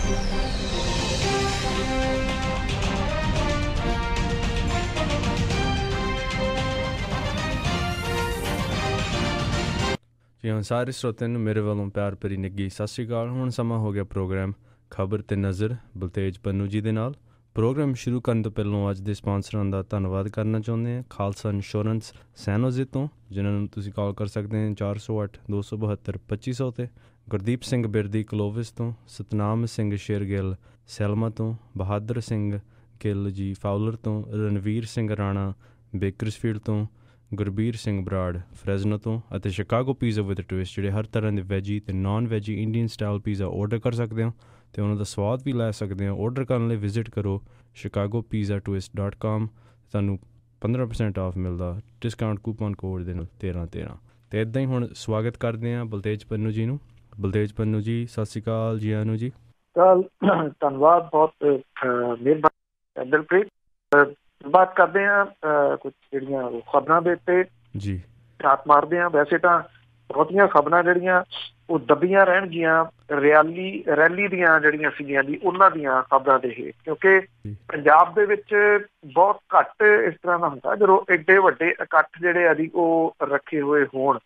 ਜੀ ਹਾਂ, ਸਾਰੇ ਸਰੋਤਿਆਂ ਨੂੰ ਮੇਰੇ ਵੱਲੋਂ ਪਿਆਰ ਭਰੀ ਨਿੱਘੀ ਸਤਿ ਸ਼੍ਰੀ ਅਕਾਲ। ਹੁਣ ਸਮਾਂ ਹੋ ਗਿਆ ਪ੍ਰੋਗਰਾਮ ਖਬਰ ਤੇ ਨਜ਼ਰ ਬਲਤੇਜ ਪੰਨੂ ਜੀ ਦੇ ਨਾਲ। ਪ੍ਰੋਗਰਾਮ ਸ਼ੁਰੂ ਕਰਨ ਤੋਂ ਪਹਿਲਾਂ ਅੱਜ ਦੇ ਸਪਾਂਸਰਾਂ ਦਾ ਧੰਨਵਾਦ ਕਰਨਾ ਚਾਹੁੰਦੇ ਹਾਂ। ਖਾਲਸਾ ਇੰਸ਼ੋਰੈਂਸ ਸੈਨੋਜ਼ੇ ਤੋਂ, ਜਿਨ੍ਹਾਂ ਨੂੰ ਤੁਸੀਂ ਕਾਲ ਕਰ ਸਕਦੇ ਹੋ 408 272 2500 'ਤੇ। ਗੁਰਦੀਪ ਸਿੰਘ ਬਿਰਦੀ ਕਲੋਵਿਸ ਤੋਂ, ਸਤਨਾਮ ਸਿੰਘ ਸ਼ੇਰਗਿੱਲ ਸੈਲਮਾ ਤੋਂ, ਬਹਾਦਰ ਸਿੰਘ ਗਿੱਲ ਜੀ ਫਾਊਲਰ ਤੋਂ, ਰਣਵੀਰ ਸਿੰਘ ਰਾਣਾ ਬੇਕਰਸਫੀਲਡ ਤੋਂ, ਗੁਰਬੀਰ ਸਿੰਘ ਬਰਾੜ ਫਰੈਜ਼ਨੋ ਤੋਂ ਅਤੇ ਸ਼ਿਕਾਗੋ ਪੀਜ਼ਾ ਵਿਦ ਟਵਿਸਟ, ਜਿਹੜੇ ਹਰ ਤਰ੍ਹਾਂ ਦੇ ਵੈਜੀ ਅਤੇ non veggie Indian style pizza order ਕਰ ਸਕਦੇ ਹੋ ਅਤੇ ਉਹਨਾਂ ਦਾ ਸਵਾਦ ਵੀ ਲੈ ਸਕਦੇ ਹੋ। ਔਡਰ ਕਰਨ ਲਈ ਵਿਜ਼ਿਟ ਕਰੋ chicagopizzatwist.com। ਤੁਹਾਨੂੰ 15% ਆਫ ਮਿਲਦਾ ਡਿਸਕਾਊਂਟ ਕੂਪਨ ਕੋਡ ਦੇ ਨਾਲ 1313। ਅਤੇ ਇੱਦਾਂ ਹੀ ਹੁਣ ਸਵਾਗਤ ਕਰਦੇ ਹਾਂ ਬਲਤੇਜ ਪੰਨੂ ਜੀ ਨੂੰ। ਬਲਤੇਜ ਪੰਨੂ ਜੀ, ਸਤਿ ਸ਼੍ਰੀ ਅਕਾਲ ਜੀ। ਆਨੂ ਜੀ ਧੰਨਵਾਦ, ਬਹੁਤ ਮਿਹਰਬਾਨੀ ਦਿਲਪ੍ਰੀਤ। ਬਾਤ ਕਰਦੇ ਹਾਂ ਕੁਛ ਜਿਹੜੀਆਂ ਖਬਰਾਂ ਦੇ ਉੱਤੇ ਜੀ ਝਾਤ ਮਾਰਦੇ ਹਾਂ। ਵੈਸੇ ਤਾਂ ਬਹੁਤੀਆਂ ਖਬਰਾਂ ਜਿਹੜੀਆਂ ਉਹ ਦੱਬੀਆਂ ਰਹਿਣਗੀਆਂ ਰੈਲੀ ਦੀਆਂ ਜਿਹੜੀਆਂ ਸੀਗੀਆਂ ਜੀ ਉਹਨਾਂ ਦੀਆਂ ਖਬਰਾਂ ਦੇ ਹੇਠ, ਕਿਉਂਕਿ ਪੰਜਾਬ ਦੇ ਵਿੱਚ ਬਹੁਤ ਘੱਟ ਇਸ ਤਰ੍ਹਾਂ ਦਾ ਹੁੰਦਾ ਜਦੋਂ ਐਡੇ ਵੱਡੇ ਇਕੱਠ ਜਿਹੜੇ ਆ ਜੀ ਉਹ ਰੱਖੇ ਹੋਏ ਹੋਣ।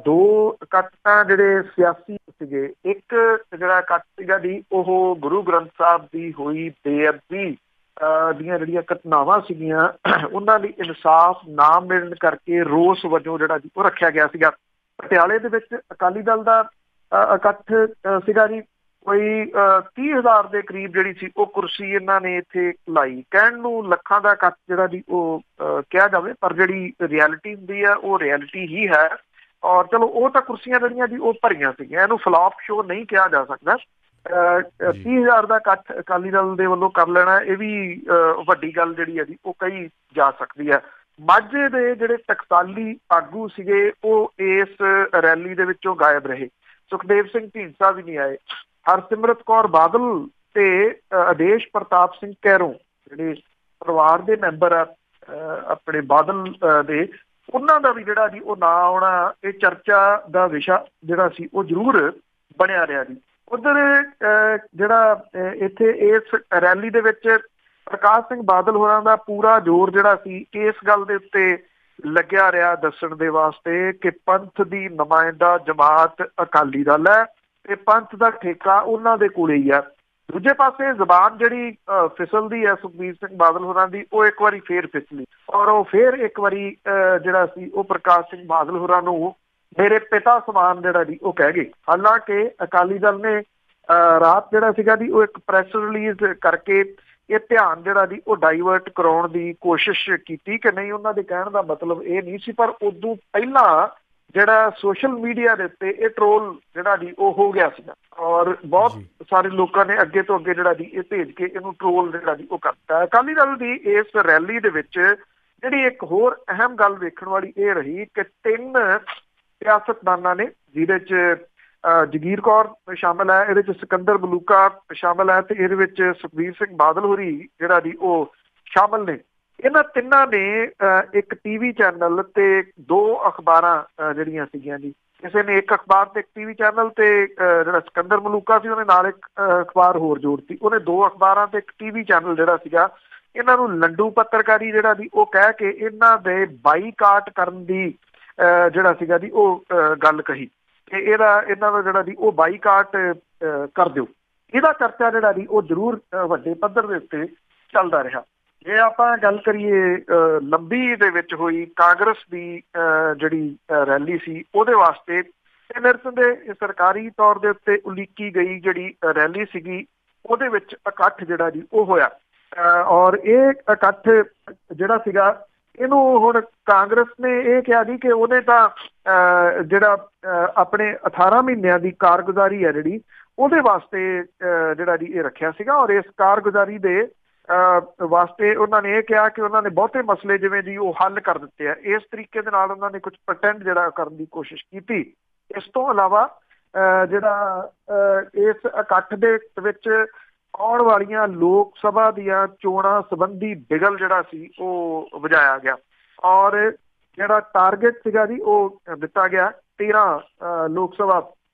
ਦੋ ਇਕੱਠ ਤਾਂ ਜਿਹੜੇ ਸਿਆਸੀ ਸੀਗੇ। ਇੱਕ ਜਿਹੜਾ ਇਕੱਠ ਸੀਗਾ ਜੀ ਉਹ ਗੁਰੂ ਗ੍ਰੰਥ ਸਾਹਿਬ ਦੀ ਹੋਈ ਬੇਅਦਬੀ ਦੀਆਂ ਜਿਹੜੀਆਂ ਘਟਨਾਵਾਂ ਸੀਗੀਆਂ ਉਹਨਾਂ ਲਈ ਇਨਸਾਫ ਨਾ ਮਿਲਣ ਕਰਕੇ ਰੋਸ ਵਜੋਂ ਜਿਹੜਾ ਜੀ ਉਹ ਰੱਖਿਆ ਗਿਆ ਸੀਗਾ। ਪਟਿਆਲੇ ਦੇ ਵਿੱਚ ਅਕਾਲੀ ਦਲ ਦਾ ਇਕੱਠ ਸੀਗਾ ਜੀ। ਕੋਈ 30,000 ਦੇ ਕਰੀਬ ਜਿਹੜੀ ਸੀ ਉਹ ਕੁਰਸੀ ਇਹਨਾਂ ਨੇ ਇੱਥੇ ਲਾਈ। ਕਹਿਣ ਨੂੰ ਲੱਖਾਂ ਦਾ ਇਕੱਠ ਜਿਹੜਾ ਜੀ ਉਹ ਕਿਹਾ ਜਾਵੇ, ਪਰ ਜਿਹੜੀ ਰਿਐਲਿਟੀ ਹੁੰਦੀ ਆ ਉਹ ਰਿਐਲਿਟੀ ਹੀ ਹੈ। ਔਰ ਚਲੋ ਉਹ ਤਾਂ ਕੁਰਸੀਆਂ ਜਿਹੜੀਆਂ ਜੀ ਉਹ ਭਰੀਆਂ ਸੀਗੀਆਂ, ਇਹਨੂੰ ਫਲਾਪ ਸ਼ੋਅ ਨਹੀਂ ਕਿਹਾ ਜਾ ਸਕਦਾ। 30,000 ਦਾ ਇਕੱਠ ਅਕਾਲੀ ਦਲ ਦੇ ਵੱਲੋਂ ਕਰ ਲੈਣਾ ਇਹ ਵੀ ਵੱਡੀ ਗੱਲ ਜਿਹੜੀ ਹੈ ਜੀ ਉਹ ਕਹੀ ਜਾ ਸਕਦੀ ਹੈ। ਮਾਝੇ ਦੇ ਜਿਹੜੇ ਟਕਸਾਲੀ ਆਗੂ ਸੀਗੇ ਉਹ ਇਸ ਰੈਲੀ ਦੇ ਵਿੱਚੋਂ ਗਾਇਬ ਰਹੇ। ਸੁਖਦੇਵ ਸਿੰਘ ਢੀਂਡਸਾ ਵੀ ਨਹੀਂ ਆਏ। ਹਰਸਿਮਰਤ ਕੌਰ ਬਾਦਲ ਤੇ ਆਦੇਸ਼ ਪ੍ਰਤਾਪ ਸਿੰਘ ਕੈਰੋਂ ਜਿਹੜੇ ਪਰਿਵਾਰ ਦੇ ਮੈਂਬਰ ਆ ਆਪਣੇ ਬਾਦਲ ਦੇ, ਉਹਨਾਂ ਦਾ ਵੀ ਜਿਹੜਾ ਜੀ ਉਹ ਨਾਂ ਆਉਣਾ ਇਹ ਚਰਚਾ ਦਾ ਵਿਸ਼ਾ ਜਿਹੜਾ ਸੀ ਉਹ ਜ਼ਰੂਰ ਬਣਿਆ ਰਿਹਾ ਜੀ। ਉੱਧਰ ਜਿਹੜਾ ਇੱਥੇ ਇਸ ਰੈਲੀ ਦੇ ਵਿੱਚ ਪ੍ਰਕਾਸ਼ ਸਿੰਘ ਬਾਦਲ ਹੋਰਾਂ ਦਾ ਪੂਰਾ ਜ਼ੋਰ ਜਿਹੜਾ ਸੀ ਇਸ ਗੱਲ ਦੇ ਉੱਤੇ ਲੱਗਿਆ ਰਿਹਾ ਦੱਸਣ ਦੇ ਵਾਸਤੇ ਕਿ ਪੰਥ ਦੀ ਨੁਮਾਇੰਦਾ ਜਮਾਤ ਅਕਾਲੀ ਦਲ ਹੈ ਤੇ ਪੰਥ ਦਾ ਠੇਕਾ ਉਹਨਾਂ ਦੇ ਕੋਲੇ ਹੀ ਆ। ਦੂਜੇ ਪਾਸੇ ਜ਼ਬਾਨ ਜਿਹੜੀ ਫਿਸਲਦੀ ਹੈ ਸੁਖਬੀਰ ਸਿੰਘ ਬਾਦਲ ਹੋਰਾਂ ਦੀ, ਉਹ ਇੱਕ ਵਾਰੀ ਫੇਰ ਫਿਸਲੀ ਔਰ ਉਹ ਫੇਰ ਇੱਕ ਵਾਰੀ ਜਿਹੜਾ ਸੀ ਉਹ ਪ੍ਰਕਾਸ਼ ਸਿੰਘ ਬਾਦਲ ਹੋਰਾਂ ਨੂੰ ਮੇਰੇ ਪਿਤਾ ਸਮਾਨ ਜਿਹੜਾ ਜੀ ਉਹ ਕਹਿ ਗਏ। ਹਾਲਾਂਕਿ ਅਕਾਲੀ ਦਲ ਨੇ ਰਾਤ ਜਿਹੜਾ ਸੀਗਾ ਜੀ ਉਹ ਇੱਕ ਪ੍ਰੈਸ ਰਿਲੀਜ਼ ਕਰਕੇ ਇਹ ਧਿਆਨ ਜਿਹੜਾ ਜੀ ਉਹ ਡਾਈਵਰਟ ਕਰਾਉਣ ਦੀ ਕੋਸ਼ਿਸ਼ ਕੀਤੀ ਕਿ ਨਹੀਂ, ਉਹਨਾਂ ਦੇ ਕਹਿਣ ਦਾ ਮਤਲਬ ਇਹ ਨਹੀਂ ਸੀ। ਪਰ ਉਦੋਂ ਪਹਿਲਾਂ ਜਿਹੜਾ ਸੋਸ਼ਲ ਮੀਡੀਆ ਦੇ ਉੱਤੇ ਇਹ ਟਰੋਲ ਜਿਹੜਾ ਜੀ ਉਹ ਹੋ ਗਿਆ ਸੀਗਾ ਔਰ ਬਹੁਤ ਸਾਰੇ ਲੋਕਾਂ ਨੇ ਅੱਗੇ ਤੋਂ ਅੱਗੇ ਜਿਹੜਾ ਜੀ ਇਹ ਭੇਜ ਕੇ ਇਹਨੂੰ ਟਰੋਲ ਜਿਹੜਾ ਜੀ ਉਹ ਕਰਤਾ। ਅਕਾਲੀ ਦਲ ਦੀ ਇਸ ਰੈਲੀ ਦੇ ਵਿੱਚ ਜਿਹੜੀ ਇੱਕ ਹੋਰ ਅਹਿਮ ਗੱਲ ਵੇਖਣ ਵਾਲੀ ਇਹ ਰਹੀ ਕਿ 3 ਸਿਆਸਤਦਾਨਾਂ ਨੇ, ਜਿਹਦੇ 'ਚ ਜਗੀਰ ਕੌਰ ਸ਼ਾਮਿਲ ਹੈ, ਇਹਦੇ 'ਚ ਸਿਕੰਦਰ ਮਲੂਕਾ ਸ਼ਾਮਿਲ ਹੈ ਤੇ ਇਹਦੇ ਵਿੱਚ ਸੁਖਬੀਰ ਸਿੰਘ ਬਾਦਲ ਹੋਰੀ ਜਿਹੜਾ ਜੀ ਉਹ ਸ਼ਾਮਿਲ ਨੇ। ਇਹਨਾਂ ਤਿੰਨਾਂ ਨੇ ਇੱਕ TV ਚੈਨਲ ਤੇ 2 ਅਖਬਾਰਾਂ ਜਿਹੜੀਆਂ ਸੀਗੀਆਂ ਜੀ, ਕਿਸੇ ਨੇ ਇੱਕ ਅਖਬਾਰ ਤੇ ਇੱਕ TV ਚੈਨਲ ਤੇ ਜਿਹੜਾ ਸਿਕੰਦਰ ਮਲੂਕਾ ਸੀ ਉਹਨੇ ਨਾਲ ਇੱਕ ਅਖਬਾਰ ਹੋਰ ਜੋੜਤੀ। ਉਹਨੇ 2 ਅਖਬਾਰਾਂ ਤੇ ਇੱਕ TV ਚੈਨਲ ਜਿਹੜਾ ਸੀਗਾ ਇਹਨਾਂ ਨੂੰ ਲੰਡੂ ਪੱਤਰਕਾਰੀ ਜਿਹੜਾ ਜੀ ਉਹ ਕਹਿ ਕੇ ਇਹਨਾਂ ਦੇ ਬਾਈਕਾਟ ਕਰਨ ਦੀ ਜਿਹੜਾ ਸੀਗਾ ਜੀ ਉਹ ਗੱਲ ਕਹੀ ਕਿ ਇਹਨਾਂ ਦਾ ਜਿਹੜਾ ਜੀ ਉਹ ਬਾਈਕਾਟ ਕਰ ਦਿਓ। ਇਹਦਾ ਚਰਚਾ ਜਿਹੜਾ ਜੀ ਉਹ ਜ਼ਰੂਰ ਵੱਡੇ ਪੱਧਰ ਦੇ ਉੱਤੇ ਚੱਲਦਾ ਰਿਹਾ। ਜੇ ਆਪਾਂ ਗੱਲ ਕਰੀਏ ਲੰਬੀ ਦੇ ਵਿੱਚ ਹੋਈ ਕਾਂਗਰਸ ਦੀ ਜਿਹੜੀ ਰੈਲੀ ਸੀ ਉਹਦੇ ਵਾਸਤੇ ਨਿਰਸੰਦੇਹ ਸਰਕਾਰੀ ਤੌਰ ਦੇ ਉੱਤੇ ਉਲੀਕੀ ਗਈ ਜਿਹੜੀ ਰੈਲੀ ਸੀਗੀ ਉਹਦੇ ਵਿੱਚ ਇਕੱਠ ਜਿਹੜਾ ਜੀ ਉਹ ਹੋਇਆ ਔਰ ਇਹ ਇਕੱਠ ਜਿਹੜਾ ਸੀਗਾ ਇਹਨੂੰ ਹੁਣ ਕਾਂਗਰਸ ਨੇ ਇਹ ਕਿਹਾ ਜੀ ਕਿ ਉਹਨੇ ਤਾਂ ਜਿਹੜਾ ਆਪਣੇ 18 ਮਹੀਨਿਆਂ ਦੀ ਕਾਰਗੁਜ਼ਾਰੀ ਹੈ ਜਿਹੜੀ ਉਹਦੇ ਵਾਸਤੇ ਜਿਹੜਾ ਜੀ ਇਹ ਰੱਖਿਆ ਸੀਗਾ ਔਰ ਇਸ ਕਾਰਗੁਜ਼ਾਰੀ ਦੇ ਵਾਸਤੇ ਉਹਨਾਂ ਨੇ ਇਹ ਕਿਹਾ ਕਿ ਉਹਨਾਂ ਨੇ ਬਹੁਤੇ ਮਸਲੇ ਜਿਵੇਂ ਜੀ ਉਹ ਹੱਲ ਕਰ ਦਿੱਤੇ ਆ। ਇਸ ਤਰੀਕੇ ਦੇ ਨਾਲ ਉਹਨਾਂ ਨੇ ਕੁਝ ਪ੍ਰਟੈਂਡ ਜਿਹੜਾ ਕਰਨ ਦੀ ਕੋਸ਼ਿਸ਼ ਕੀਤੀ। ਇਸ ਤੋਂ ਇਲਾਵਾ ਜਿਹੜਾ ਇਸ ਇਕੱਠ ਦੇ ਵਿੱਚ ਆਉਣ ਵਾਲੀਆਂ ਲੋਕ ਸਭਾ ਦੀਆਂ ਚੋਣਾਂ ਸੰਬੰਧੀ ਬਿਗਲ ਜਿਹੜਾ ਸੀ ਉਹ ਵਜਾਇਆ ਗਿਆ ਔਰ ਜਿਹੜਾ ਟਾਰਗੇਟ ਸੀਗਾ ਜੀ ਉਹ ਦਿੱਤਾ ਗਿਆ 13 ਲੋਕ ਸਭਾ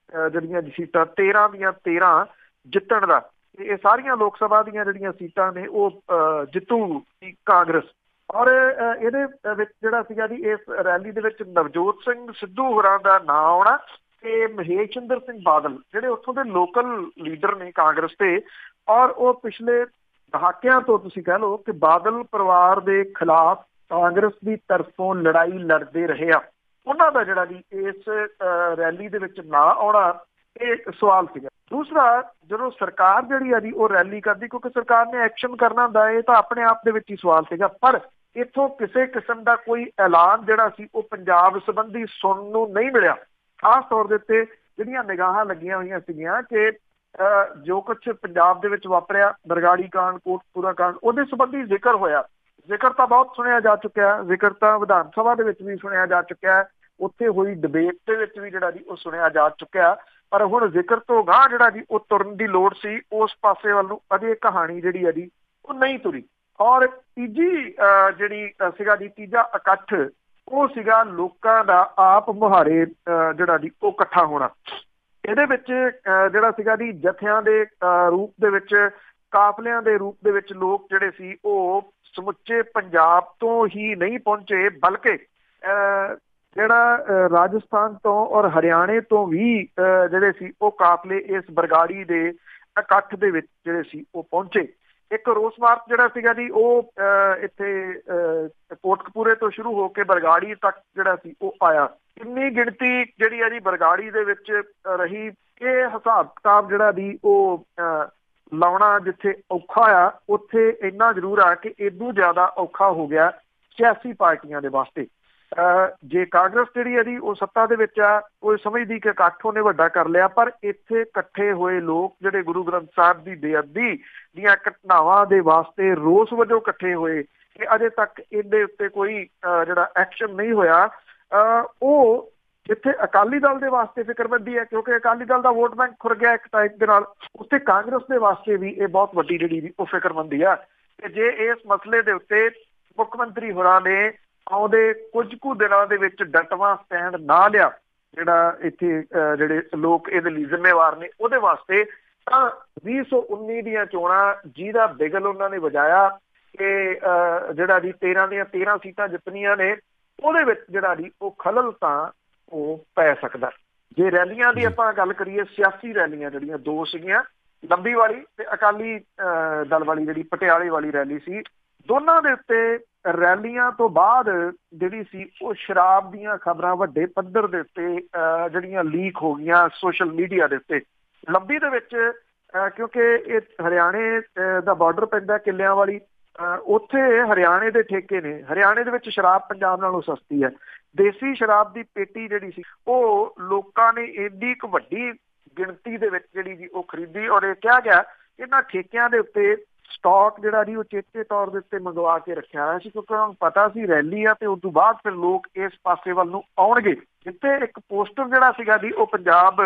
ਜਿਹੜੀਆਂ ਸੀਟਾਂ 13 ਦੀਆਂ 13 ਜਿੱਤਣ ਦਾ। ਇਹ ਸਾਰੀਆਂ ਲੋਕ ਸਭਾ ਦੀਆਂ ਜਿਹੜੀਆਂ ਸੀਟਾਂ ਨੇ ਉਹ ਜਿੱਤੂ ਕਾਂਗਰਸ। ਔਰ ਇਹਦੇ ਵਿੱਚ ਜਿਹੜਾ ਸੀਗਾ ਜੀ ਇਸ ਰੈਲੀ ਦੇ ਵਿੱਚ ਨਵਜੋਤ ਸਿੰਘ ਸਿੱਧੂ ਹੋਰਾਂ ਦਾ ਨਾਂ ਆਉਣਾ ਤੇ ਮਹੇਸ਼ਿੰਦਰ ਸਿੰਘ ਬਾਦਲ ਜਿਹੜੇ ਉੱਥੋਂ ਦੇ ਲੋਕਲ ਲੀਡਰ ਨੇ ਕਾਂਗਰਸ ਦੇ, ਔਰ ਉਹ ਪਿਛਲੇ ਦਹਾਕਿਆਂ ਤੋਂ ਤੁਸੀਂ ਕਹਿ ਲਓ ਕਿ ਬਾਦਲ ਪਰਿਵਾਰ ਦੇ ਖਿਲਾਫ ਕਾਂਗਰਸ ਦੀ ਤਰਫੋਂ ਲੜਾਈ ਲੜਦੇ ਰਹੇ ਆ, ਉਹਨਾਂ ਦਾ ਜਿਹੜਾ ਜੀ ਇਸ ਰੈਲੀ ਦੇ ਵਿੱਚ ਨਾਂ ਆਉਣਾ ਇਹ ਸਵਾਲ ਸੀਗਾ। ਦੂਸਰਾ, ਜਦੋਂ ਸਰਕਾਰ ਜਿਹੜੀ ਆ ਜੀ ਉਹ ਰੈਲੀ ਕਰਦੀ, ਕਿਉਂਕਿ ਸਰਕਾਰ ਨੇ ਐਕਸ਼ਨ ਕਰਨਾ ਹੁੰਦਾ, ਇਹ ਤਾਂ ਆਪਣੇ ਆਪ ਦੇ ਵਿੱਚ ਹੀ ਸਵਾਲ ਸੀਗਾ, ਪਰ ਇੱਥੋਂ ਕਿਸੇ ਕਿਸਮ ਦਾ ਕੋਈ ਐਲਾਨ ਜਿਹੜਾ ਸੀ ਉਹ ਪੰਜਾਬ ਸੰਬੰਧੀ ਸੁਣਨ ਨੂੰ ਨਹੀਂ ਮਿਲਿਆ। ਖਾਸ ਤੌਰ ਦੇ ਉੱਤੇ ਜਿਹੜੀਆਂ ਨਿਗਾਹਾਂ ਲੱਗੀਆਂ ਹੋਈਆਂ ਸੀਗੀਆਂ ਕਿ ਜੋ ਕੁਛ ਪੰਜਾਬ ਦੇ ਵਿੱਚ ਵਾਪਰਿਆ, ਬਰਗਾੜੀ ਕਾਂਡ, ਕੋਟਕਪੂਰਾ ਕਾਂਡ, ਉਹਦੇ ਸੰਬੰਧੀ ਜ਼ਿਕਰ ਹੋਇਆ। ਜ਼ਿਕਰ ਤਾਂ ਬਹੁਤ ਸੁਣਿਆ ਜਾ ਚੁੱਕਿਆ, ਜ਼ਿਕਰ ਤਾਂ ਵਿਧਾਨ ਸਭਾ ਦੇ ਵਿੱਚ ਵੀ ਸੁਣਿਆ ਜਾ ਚੁੱਕਿਆ, ਉੱਥੇ ਹੋਈ ਡਿਬੇਟ ਦੇ ਵਿੱਚ ਵੀ ਜਿਹੜਾ ਜੀ ਉਹ ਸੁਣਿਆ ਜਾ ਚੁੱਕਿਆ, ਪਰ ਹੁਣ ਜ਼ਿਕਰ ਤੋਂ ਗਾਂਹ ਜਿਹੜਾ ਜੀ ਉਹ ਤੁਰਨ ਦੀ ਲੋੜ ਸੀ। ਉਸ ਪਾਸੇ ਵੱਲ ਨੂੰ ਅਜੇ ਕਹਾਣੀ ਜਿਹੜੀ ਹੈ ਜੀ ਉਹ ਨਹੀਂ ਤੁਰੀ। ਔਰ ਤੀਜੀ ਜਿਹੜੀ ਸੀਗਾ ਜੀ ਤੀਜਾ ਇਕੱਠ ਉਹ ਸੀਗਾ ਲੋਕਾਂ ਦਾ ਆਪ ਮੁਹਾਰੇ ਜਿਹੜਾ ਜੀ ਉਹ ਇਕੱਠਾ ਹੋਣਾ। ਇਹਦੇ ਵਿੱਚ ਜਿਹੜਾ ਸੀਗਾ ਜੀ ਜਥਿਆਂ ਦੇ ਰੂਪ ਦੇ ਵਿੱਚ, ਕਾਫਲਿਆਂ ਦੇ ਰੂਪ ਦੇ ਵਿੱਚ ਲੋਕ ਜਿਹੜੇ ਸੀ ਉਹ ਸਮੁੱਚੇ ਪੰਜਾਬ ਤੋਂ ਹੀ ਨਹੀਂ ਪਹੁੰਚੇ, ਬਲਕਿ ਜਿਹੜਾ ਰਾਜਸਥਾਨ ਤੋਂ ਔਰ ਹਰਿਆਣੇ ਤੋਂ ਵੀ ਜਿਹੜੇ ਸੀ ਉਹ ਕਾਫਲੇ ਇਸ ਬਰਗਾੜੀ ਦੇ ਇਕੱਠ ਦੇ ਵਿੱਚ ਜਿਹੜੇ ਸੀ ਉਹ ਪਹੁੰਚੇ। ਇੱਕ ਰੋਸ ਮਾਰਚ ਜਿਹੜਾ ਸੀਗਾ ਜੀ ਉਹ ਇੱਥੇ ਕੋਟਕਪੂਰੇ ਤੋਂ ਸ਼ੁਰੂ ਹੋ ਕੇ ਬਰਗਾੜੀ ਤੱਕ ਜਿਹੜਾ ਸੀ ਉਹ ਆਇਆ। ਇੰਨੀ ਗਿਣਤੀ ਜਿਹੜੀ ਹੈ ਜੀ ਬਰਗਾੜੀ ਦੇ ਵਿੱਚ ਰਹੀ, ਇਹ ਹਿਸਾਬ ਕਿਤਾਬ ਜਿਹੜਾ ਜੀ ਉਹ ਲਾਉਣਾ ਜਿੱਥੇ ਔਖਾ ਆ, ਉੱਥੇ ਇੰਨਾ ਜ਼ਰੂਰ ਆ ਕਿ ਇਦੋਂ ਜ਼ਿਆਦਾ ਔਖਾ ਹੋ ਗਿਆ ਸਿਆਸੀ ਪਾਰਟੀਆਂ ਦੇ ਵਾਸਤੇ। ਜੇ ਕਾਂਗਰਸ ਜਿਹੜੀ ਹੈ ਜੀ ਉਹ ਸੱਤਾ ਦੇ ਵਿੱਚ ਆ, ਉਹ ਸਮਝਦੀ ਕਿ ਇਕੱਠ ਉਹਨੇ ਵੱਡਾ ਕਰ ਲਿਆ, ਪਰ ਇੱਥੇ ਇਕੱਠੇ ਹੋਏ ਲੋਕ ਜਿਹੜੇ ਗੁਰੂ ਗ੍ਰੰਥ ਸਾਹਿਬ ਦੀ ਬੇਅਦਬੀ ਦੀਆਂ ਘਟਨਾਵਾਂ ਦੇ ਵਾਸਤੇ ਰੋਸ ਵਜੋਂ ਇਕੱਠੇ ਹੋਏ, ਕਿ ਅਜੇ ਤੱਕ ਇਹਦੇ ਉੱਤੇ ਕੋਈ ਜਿਹੜਾ ਐਕਸ਼ਨ ਨਹੀਂ ਹੋਇਆ। ਉਹ ਜਿੱਥੇ ਅਕਾਲੀ ਦਲ ਦੇ ਵਾਸਤੇ ਫਿਕਰਮੰਦੀ ਹੈ, ਕਿਉਂਕਿ ਅਕਾਲੀ ਦਲ ਦਾ ਵੋਟ ਬੈਂਕ ਖੁਰ ਗਿਆ ਇੱਕ ਟਾਈਪ ਦੇ ਨਾਲ, ਉੱਥੇ ਕਾਂਗਰਸ ਦੇ ਵਾਸਤੇ ਵੀ ਇਹ ਬਹੁਤ ਵੱਡੀ ਜਿਹੜੀ ਉਹ ਫਿਕਰਮੰਦੀ ਆ। ਤੇ ਜੇ ਇਸ ਮਸਲੇ ਦੇ ਉੱਤੇ ਮੁੱਖ ਮੰਤਰੀ ਹੋਰਾਂ ਨੇ ਆਉਂਦੇ ਕੁਝ ਕੁ ਦਿਨਾਂ ਦੇ ਵਿੱਚ ਡਟਵਾਂ ਸਟੈਂਡ ਨਾ ਲਿਆ, ਜਿਹੜਾ ਇੱਥੇ ਜਿਹੜੇ ਲੋਕ ਇਹਦੇ ਲਈ ਜ਼ਿੰਮੇਵਾਰ ਨੇ ਉਹਦੇ ਵਾਸਤੇ, ਤਾਂ 2019 ਦੀਆਂ ਚੋਣਾਂ ਜਿਹਦਾ ਬਿਗਲ ਉਹਨਾਂ ਨੇ ਵਜਾਇਆ ਕਿ ਜਿਹੜਾ ਜੀ 13 ਦੀਆਂ 13 ਸੀਟਾਂ ਜਿੱਤਣੀਆਂ ਨੇ, ਉਹਦੇ ਵਿੱਚ ਜਿਹੜਾ ਜੀ ਉਹ ਖਲਲ ਤਾਂ ਉਹ ਪੈ ਸਕਦਾ। ਜੇ ਰੈਲੀਆਂ ਦੀ ਆਪਾਂ ਗੱਲ ਕਰੀਏ, ਸਿਆਸੀ ਰੈਲੀਆਂ ਜਿਹੜੀਆਂ ਦੋ ਸੀਗੀਆਂ, ਲੰਬੀ ਵਾਲੀ ਤੇ ਅਕਾਲੀ ਦਲ ਵਾਲੀ ਜਿਹੜੀ ਪਟਿਆਲੇ ਵਾਲੀ ਰੈਲੀ ਸੀ, ਦੋਨਾਂ ਦੇ ਉੱਤੇ ਰੈਲੀਆਂ ਤੋਂ ਬਾਅਦ ਜਿਹੜੀ ਸੀ ਉਹ ਸ਼ਰਾਬ ਦੀਆਂ ਖਬਰਾਂ ਵੱਡੇ ਪੱਧਰ ਦੇ ਉੱਤੇ ਜਿਹੜੀਆਂ ਲੀਕ ਹੋ ਗਈਆਂ ਸੋਸ਼ਲ ਮੀਡੀਆ ਦੇ ਉੱਤੇ। ਲੰਬੀ ਦੇ ਵਿੱਚ ਕਿਉਂਕਿ ਇਹ ਹਰਿਆਣੇ ਦਾ ਬਾਰਡਰ ਪੈਂਦਾ ਕਿੱਲਿਆਂ ਵਾਲੀ, ਉੱਥੇ ਹਰਿਆਣੇ ਦੇ ਠੇਕੇ ਨੇ, ਹਰਿਆਣੇ ਦੇ ਵਿੱਚ ਸ਼ਰਾਬ ਪੰਜਾਬ ਨਾਲੋਂ ਸਸਤੀ ਹੈ। ਦੇਸੀ ਸ਼ਰਾਬ ਦੀ ਪੇਟੀ ਜਿਹੜੀ ਸੀ ਉਹ ਲੋਕਾਂ ਨੇ ਇੰਨੀ ਕੁ ਵੱਡੀ ਗਿਣਤੀ ਦੇ ਵਿੱਚ ਜਿਹੜੀ ਜੀ ਉਹ ਖਰੀਦੀ, ਔਰ ਇਹ ਕਿਹਾ ਗਿਆ ਇਹਨਾਂ ਠੇਕਿਆਂ ਦੇ ਉੱਤੇ ਸਟਾਕ ਜਿਹੜਾ ਜੀ ਉਹ ਚੇਤੇ ਤੌਰ ਦੇ ਉੱਤੇ ਮੰਗਵਾ ਕੇ ਰੱਖਿਆ ਹੋਇਆ ਸੀ, ਕਿਉਂਕਿ ਉਹਨਾਂ ਨੂੰ ਪਤਾ ਸੀ ਰੈਲੀ ਆ ਤੇ ਉਸ ਤੋਂ ਬਾਅਦ ਫਿਰ ਲੋਕ ਇਸ ਪਾਸੇ ਵੱਲ ਨੂੰ ਆਉਣਗੇ। ਜਿੱਥੇ ਇੱਕ ਪੋਸਟਰ ਜਿਹੜਾ ਸੀਗਾ ਜੀ ਉਹ ਪੰਜਾਬ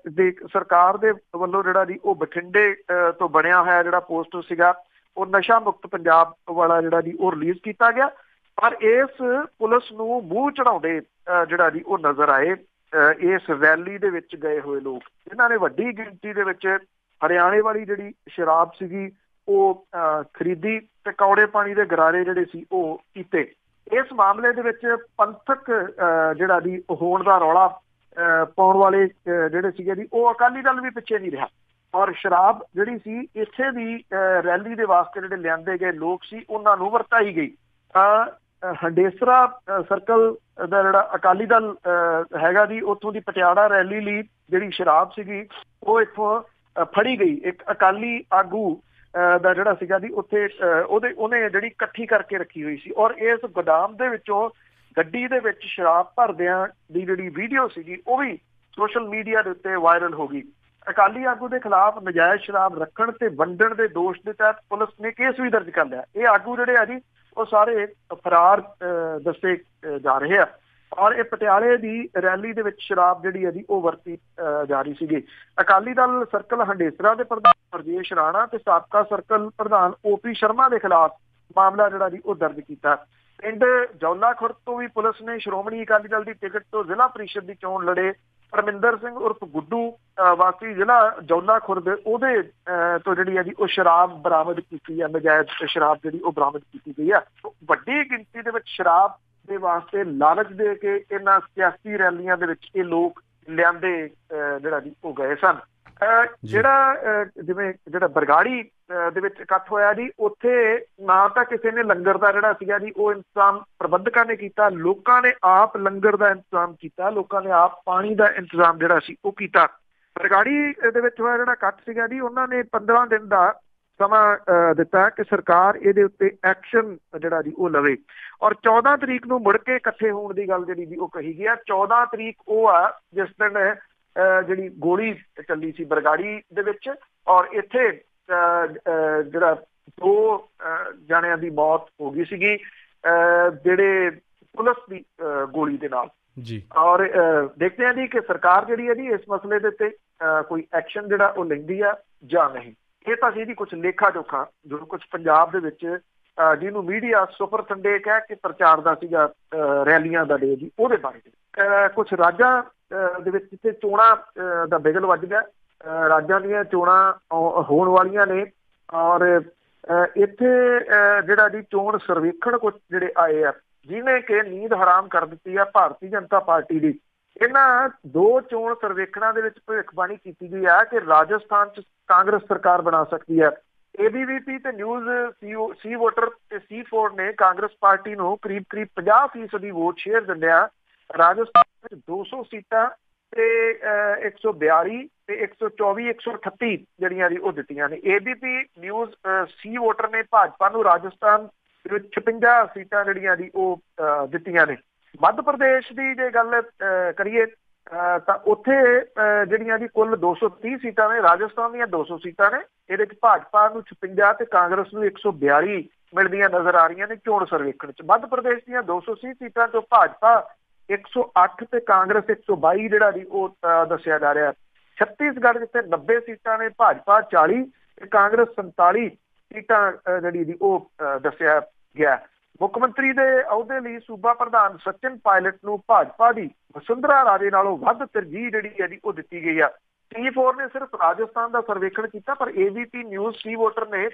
ਦੇ ਸਰਕਾਰ ਦੇ ਵੱਲੋਂ ਜਿਹੜਾ ਜੀ ਉਹ ਬਠਿੰਡੇ ਤੋਂ ਬਣਿਆ ਹੋਇਆ ਜਿਹੜਾ ਪੋਸਟਰ ਸੀਗਾ, ਉਹ ਨਸ਼ਾ ਮੁਕਤ ਪੰਜਾਬ ਵਾਲਾ ਜਿਹੜਾ ਜੀ ਉਹ ਰਿਲੀਜ਼ ਕੀਤਾ ਗਿਆ, ਪਰ ਇਸ ਪੁਲਿਸ ਨੂੰ ਮੂੰਹ ਚੜਾਉਂਦੇ ਜਿਹੜਾ ਜੀ ਉਹ ਨਜ਼ਰ ਆਏ ਇਸ ਰੈਲੀ ਦੇ ਵਿੱਚ ਗਏ ਹੋਏ ਲੋਕ। ਇਹਨਾਂ ਨੇ ਵੱਡੀ ਗਿਣਤੀ ਦੇ ਵਿੱਚ ਹਰਿਆਣੇ ਵਾਲੀ ਜਿਹੜੀ ਸ਼ਰਾਬ ਸੀਗੀ ਉਹ ਖਰੀਦੀ ਤੇ ਕੌੜੇ ਪਾਣੀ ਦੇ ਗਰਾਰੇ ਜਿਹੜੇ ਸੀ ਉਹ ਕੀਤੇ। ਇਸ ਮਾਮਲੇ ਦੇ ਵਿੱਚ ਪੰਥਕ ਜਿਹੜਾ ਜੀ ਹੋਣ ਦਾ ਰੌਲਾ ਪਾਉਣ ਵਾਲੇ ਜਿਹੜੇ ਸੀਗੇ ਜੀ ਉਹ ਅਕਾਲੀ ਦਲ ਵੀ ਪਿੱਛੇ ਨਹੀਂ ਰਿਹਾ, ਔਰ ਸ਼ਰਾਬ ਜਿਹੜੀ ਸੀ ਇੱਥੇ ਦੀ ਰੈਲੀ ਦੇ ਵਾਸਤੇ ਜਿਹੜੇ ਲਿਆਂਦੇ ਗਏ ਲੋਕ ਸੀ ਉਹਨਾਂ ਨੂੰ ਵਰਤਾਈ ਗਈ। ਹੰਡੇਸਰਾ ਸਰਕਲ ਦਾ ਜਿਹੜਾ ਅਕਾਲੀ ਦਲ ਹੈਗਾ ਜੀ, ਉੱਥੋਂ ਦੀ ਪਟਿਆਲਾ ਰੈਲੀ ਲਈ ਜਿਹੜੀ ਸ਼ਰਾਬ ਸੀਗੀ ਉਹ ਇੱਥੋਂ ਫੜੀ ਗਈ। ਇੱਕ ਅਕਾਲੀ ਆਗੂ ਦਾ ਜਿਹੜਾ ਸੀਗਾ ਜੀ ਉੱਥੇ ਉਹਨੇ ਜਿਹੜੀ ਇਕੱਠੀ ਕਰਕੇ ਰੱਖੀ ਹੋਈ ਸੀ, ਔਰ ਇਸ ਗੋਦਾਮ ਦੇ ਵਿੱਚੋਂ ਗੱਡੀ ਦੇ ਵਿੱਚ ਸ਼ਰਾਬ ਭਰਦਿਆਂ ਦੀ ਜਿਹੜੀ ਵੀਡੀਓ ਸੀਗੀ ਉਹ ਵੀ ਸੋਸ਼ਲ ਮੀਡੀਆ ਦੇ ਉੱਤੇ ਵਾਇਰਲ ਹੋ ਗਈ। ਅਕਾਲੀ ਆਗੂ ਦੇ ਖਿਲਾਫ ਨਜਾਇਜ਼ ਸ਼ਰਾਬ ਰੱਖਣ ਤੇ ਵੰਡਣ ਦੇ ਦੋਸ਼ ਦੇ ਤਹਿਤ ਪੁਲਿਸ ਨੇ ਕੇਸ ਵੀ ਦਰਜ ਕਰ ਲਿਆ। ਇਹ ਆਗੂ ਜਿਹੜੇ ਆ ਜੀ ਉਹ ਸਾਰੇ ਫਰਾਰ ਦੱਸੇ ਜਾ ਰਹੇ ਆ, ਔਰ ਇਹ ਪਟਿਆਲੇ ਦੀ ਰੈਲੀ ਦੇ ਵਿੱਚ ਸ਼ਰਾਬ ਜਿਹੜੀ ਹੈ ਜੀ ਉਹ ਵਰਤੀ ਜਾ ਰਹੀ ਸੀਗੀ। ਅਕਾਲੀ ਦਲ ਸਰਕਲ ਹੰਡੇਸਰਾ ਦੇ ਪ੍ਰਧਾਨ ਬਰਜੇਸ਼ ਰਾਣਾ ਤੇ ਸਾਬਕਾ ਸਰਕਲ ਪ੍ਰਧਾਨ OP ਸ਼ਰਮਾ ਦੇ ਖਿਲਾਫ ਮਾਮਲਾ ਜਿਹੜਾ ਜੀ ਉਹ ਦਰਜ ਕੀਤਾ। ਪਿੰਡ ਜੌਲਾ ਖੁਰਦ ਤੋਂ ਵੀ ਪੁਲਿਸ ਨੇ ਸ਼੍ਰੋਮਣੀ ਅਕਾਲੀ ਦਲ ਦੀ ਟਿਕਟ ਤੋਂ ਜ਼ਿਲ੍ਹਾ ਪ੍ਰੀਸ਼ਦ ਦੀ ਚੋਣ ਲੜੇ ਪਰਮਿੰਦਰ ਸਿੰਘ ਉਰਫ ਗੁੱਡੂ ਵਾਸੀ ਜ਼ਿਲ੍ਹਾ ਜੌਲਾ ਖੁਰਦ ਉਹਦੇ ਤੋਂ ਜਿਹੜੀ ਹੈ ਜੀ ਉਹ ਸ਼ਰਾਬ ਬਰਾਮਦ ਕੀਤੀ ਹੈ, ਨਜਾਇਜ਼ ਸ਼ਰਾਬ ਜਿਹੜੀ ਉਹ ਬਰਾਮਦ ਕੀਤੀ ਗਈ ਹੈ। ਵੱਡੀ ਗਿਣਤੀ ਦੇ ਵਿੱਚ ਸ਼ਰਾਬ ਦੇ ਵਾਸਤੇ ਲਾਲਚ ਦੇ ਕੇ ਇਹਨਾਂ ਸਿਆਸੀ ਰੈਲੀਆਂ ਦੇ ਵਿੱਚ ਇਹ ਲੋਕ ਲਿਆਂਦੇ ਜਿਹੜਾ ਜੀ ਉਹ ਗਏ ਸਨ। ਜਿਹੜਾ ਬਰਗਾੜੀ ਦੇ ਵਿੱਚ ਇਕੱਠ ਹੋਇਆ ਜੀ, ਉੱਥੇ ਨਾ ਤਾਂ ਕਿਸੇ ਨੇ ਲੰਗਰ ਦਾ ਜਿਹੜਾ ਸੀਗਾ ਜੀ ਉਹ ਇੰਤਜ਼ਾਮ ਪ੍ਰਬੰਧਕਾਂ ਨੇ ਕੀਤਾ, ਲੋਕਾਂ ਨੇ ਆਪ ਲੰਗਰ ਦਾ ਇੰਤਜ਼ਾਮ ਕੀਤਾ, ਲੋਕਾਂ ਨੇ ਆਪ ਪਾਣੀ ਦਾ ਇੰਤਜ਼ਾਮ ਜਿਹੜਾ ਸੀ ਉਹ ਕੀਤਾ। ਬਰਗਾੜੀ ਦੇ ਵਿੱਚ ਹੋਇਆ ਜਿਹੜਾ ਇਕੱਠ ਸੀਗਾ ਜੀ, ਉਹਨਾਂ ਨੇ 15 ਦਿਨ ਦਾ ਸਮਾਂ ਦਿੱਤਾ ਕਿ ਸਰਕਾਰ ਇਹਦੇ ਉੱਤੇ ਐਕਸ਼ਨ ਜਿਹੜਾ ਜੀ ਉਹ ਲਵੇ, ਔਰ 14 ਤਰੀਕ ਨੂੰ ਮੁੜ ਕੇ ਇਕੱਠੇ ਹੋਣ ਦੀ ਗੱਲ ਜਿਹੜੀ ਜੀ ਉਹ ਕਹੀ ਗਈ ਆ। 14 ਤਰੀਕ ਉਹ ਆ ਜਿਸ ਦਿਨ ਜਿਹੜੀ ਗੋਲੀ ਚੱਲੀ ਸੀ ਬਰਗਾੜੀ ਦੇ ਵਿੱਚ, ਔਰ ਇੱਥੇ ਜਿਹੜਾ 2 ਜਣਿਆਂ ਦੀ ਮੌਤ ਹੋ ਗਈ ਸੀਗੀ ਜਿਹੜੇ ਪੁਲਿਸ ਦੀ ਗੋਲੀ ਦੇ ਨਾਲ ਜੀ। ਔਰ ਦੇਖਦੇ ਹਾਂ ਜੀ ਕਿ ਸਰਕਾਰ ਜਿਹੜੀ ਹੈ ਜੀ ਇਸ ਮਸਲੇ ਦੇ ਉੱਤੇ ਕੋਈ ਐਕਸ਼ਨ ਜਿਹੜਾ ਉਹ ਲੈਂਦੀ ਆ ਜਾਂ ਨਹੀਂ। ਇਹ ਤਾਂ ਸੀ ਜੀ ਕੁਛ ਲੇਖਾ ਜੋਖਾ ਜੋ ਕੁਛ ਪੰਜਾਬ ਦੇ ਵਿੱਚ ਜਿਹਨੂੰ ਮੀਡੀਆ ਸੁਪਰ ਸੰਡੇ ਕਹਿ ਕੇ ਪ੍ਰਚਾਰਦਾ ਸੀਗਾ ਰੈਲੀਆਂ ਦਾ ਡੇ ਜੀ, ਉਹਦੇ ਬਾਰੇ ਕੁਛ ਰਾਜਾਂ ਦੇ ਵਿੱਚ ਜਿੱਥੇ ਚੋਣਾਂ ਦਾ ਬਿਗਲ ਵੱਜ ਗਿਆ, ਰਾਜਾਂ ਦੀਆਂ ਚੋਣਾਂ ਹੋਣ ਵਾਲੀਆਂ ਨੇ, ਔਰ ਇੱਥੇ ਜਿਹੜਾ ਜੀ ਚੋਣ ਸਰਵੇਖਣ ਕੁਛ ਜਿਹੜੇ ਆਏ ਆ ਜਿਹਨੇ ਕਿ ਨੀਂਦ ਹਰਾਮ ਕਰ ਦਿੱਤੀ ਆ ਭਾਰਤੀ ਜਨਤਾ ਪਾਰਟੀ ਦੀ। ਇਹਨਾਂ 2 ਚੋਣ ਸਰਵੇਖਣਾਂ ਦੇ ਵਿੱਚ ਭਵਿੱਖਬਾਣੀ ਕੀਤੀ ਗਈ ਹੈ ਕਿ ਰਾਜਸਥਾਨ 'ਚ ਕਾਂਗਰਸ ਸਰਕਾਰ ਬਣਾ ਸਕਦੀ ਹੈ। ABVP ਤੇ ਨਿਊਜ਼ ਸੀ ਵੋਟਰ ਤੇ C4 ਨੇ ਕਾਂਗਰਸ ਪਾਰਟੀ ਨੂੰ ਕਰੀਬ 50% ਵੋਟ ਸ਼ੇਅਰ ਦਿੰਦਿਆਂ ਰਾਜਸਥਾਨ ਵਿੱਚ 200 ਸੀਟਾਂ ਤੇ 142 ਤੇ 124 138 ਜਿਹੜੀਆਂ ਜੀ ਉਹ ਦਿੱਤੀਆਂ ਨੇ। ABP ਨਿਊਜ਼ ਸੀ ਵੋਟਰ ਨੇ ਭਾਜਪਾ ਨੂੰ ਰਾਜਸਥਾਨ ਦੇ ਵਿੱਚ 56 ਸੀਟਾਂ ਜਿਹੜੀਆਂ ਜੀ ਉਹ ਦਿੱਤੀਆਂ ਨੇ। ਮੱਧ ਪ੍ਰਦੇਸ਼ ਦੀ ਜੇ ਗੱਲ ਕਰੀਏ ਤਾਂ ਉੱਥੇ ਜਿਹੜੀਆਂ ਜੀ ਕੁੱਲ 230 ਸੀਟਾਂ ਨੇ, ਰਾਜਸਥਾਨ ਦੀਆਂ 200 ਸੀਟਾਂ ਨੇ। ਇਹਦੇ ਵਿੱਚ ਭਾਜਪਾ ਨੂੰ 56 ਤੇ ਕਾਂਗਰਸ ਨੂੰ 142 ਮਿਲਦੀਆਂ ਨਜ਼ਰ ਆ ਰਹੀਆਂ ਨੇ ਚੋਣ ਸਰਵੇਖਣ 'ਚ। ਮੱਧ ਪ੍ਰਦੇਸ਼ ਦੀਆਂ 230 ਸੀਟਾਂ ਤੋਂ ਭਾਜਪਾ 108 ਤੇ ਕਾਂਗਰਸ 122 ਜਿਹੜਾ ਜੀ ਉਹ ਦੱਸਿਆ ਜਾ ਰਿਹਾ। ਛੱਤੀਸਗੜ੍ਹ ਜਿੱਥੇ 90 ਸੀਟਾਂ ਨੇ, ਭਾਜਪਾ 40 ਤੇ ਕਾਂਗਰਸ 47 ਸੀਟਾਂ ਜਿਹੜੀ ਜੀ ਉਹ ਦੱਸਿਆ ਗਿਆ। ਮੁੱਖ ਮੰਤਰੀ ਦੇ ਅਹੁਦੇ ਲਈ ਸੂਬਾ ਪ੍ਰਧਾਨ ਸਚਿਨ ਪਾਇਲਟ ਨੂੰ ਭਾਜਪਾ ਦੀ ਵਸੁੰਧਰਾ ਰਾਜੇ ਨਾਲੋਂ ਵੱਧ ਤਰਜੀਹ ਜਿਹੜੀ ਹੈ ਜੀ ਉਹ ਦਿੱਤੀ ਗਈ ਆ। C4 ਨੇ ਸਿਰਫ ਰਾਜਸਥਾਨ ਦਾ ਸਰਵੇਖਣ ਕੀਤਾ, ਪਰ ABP ਨਿਊਜ਼ ਸੀ ਵੋਟਰ ਨੇ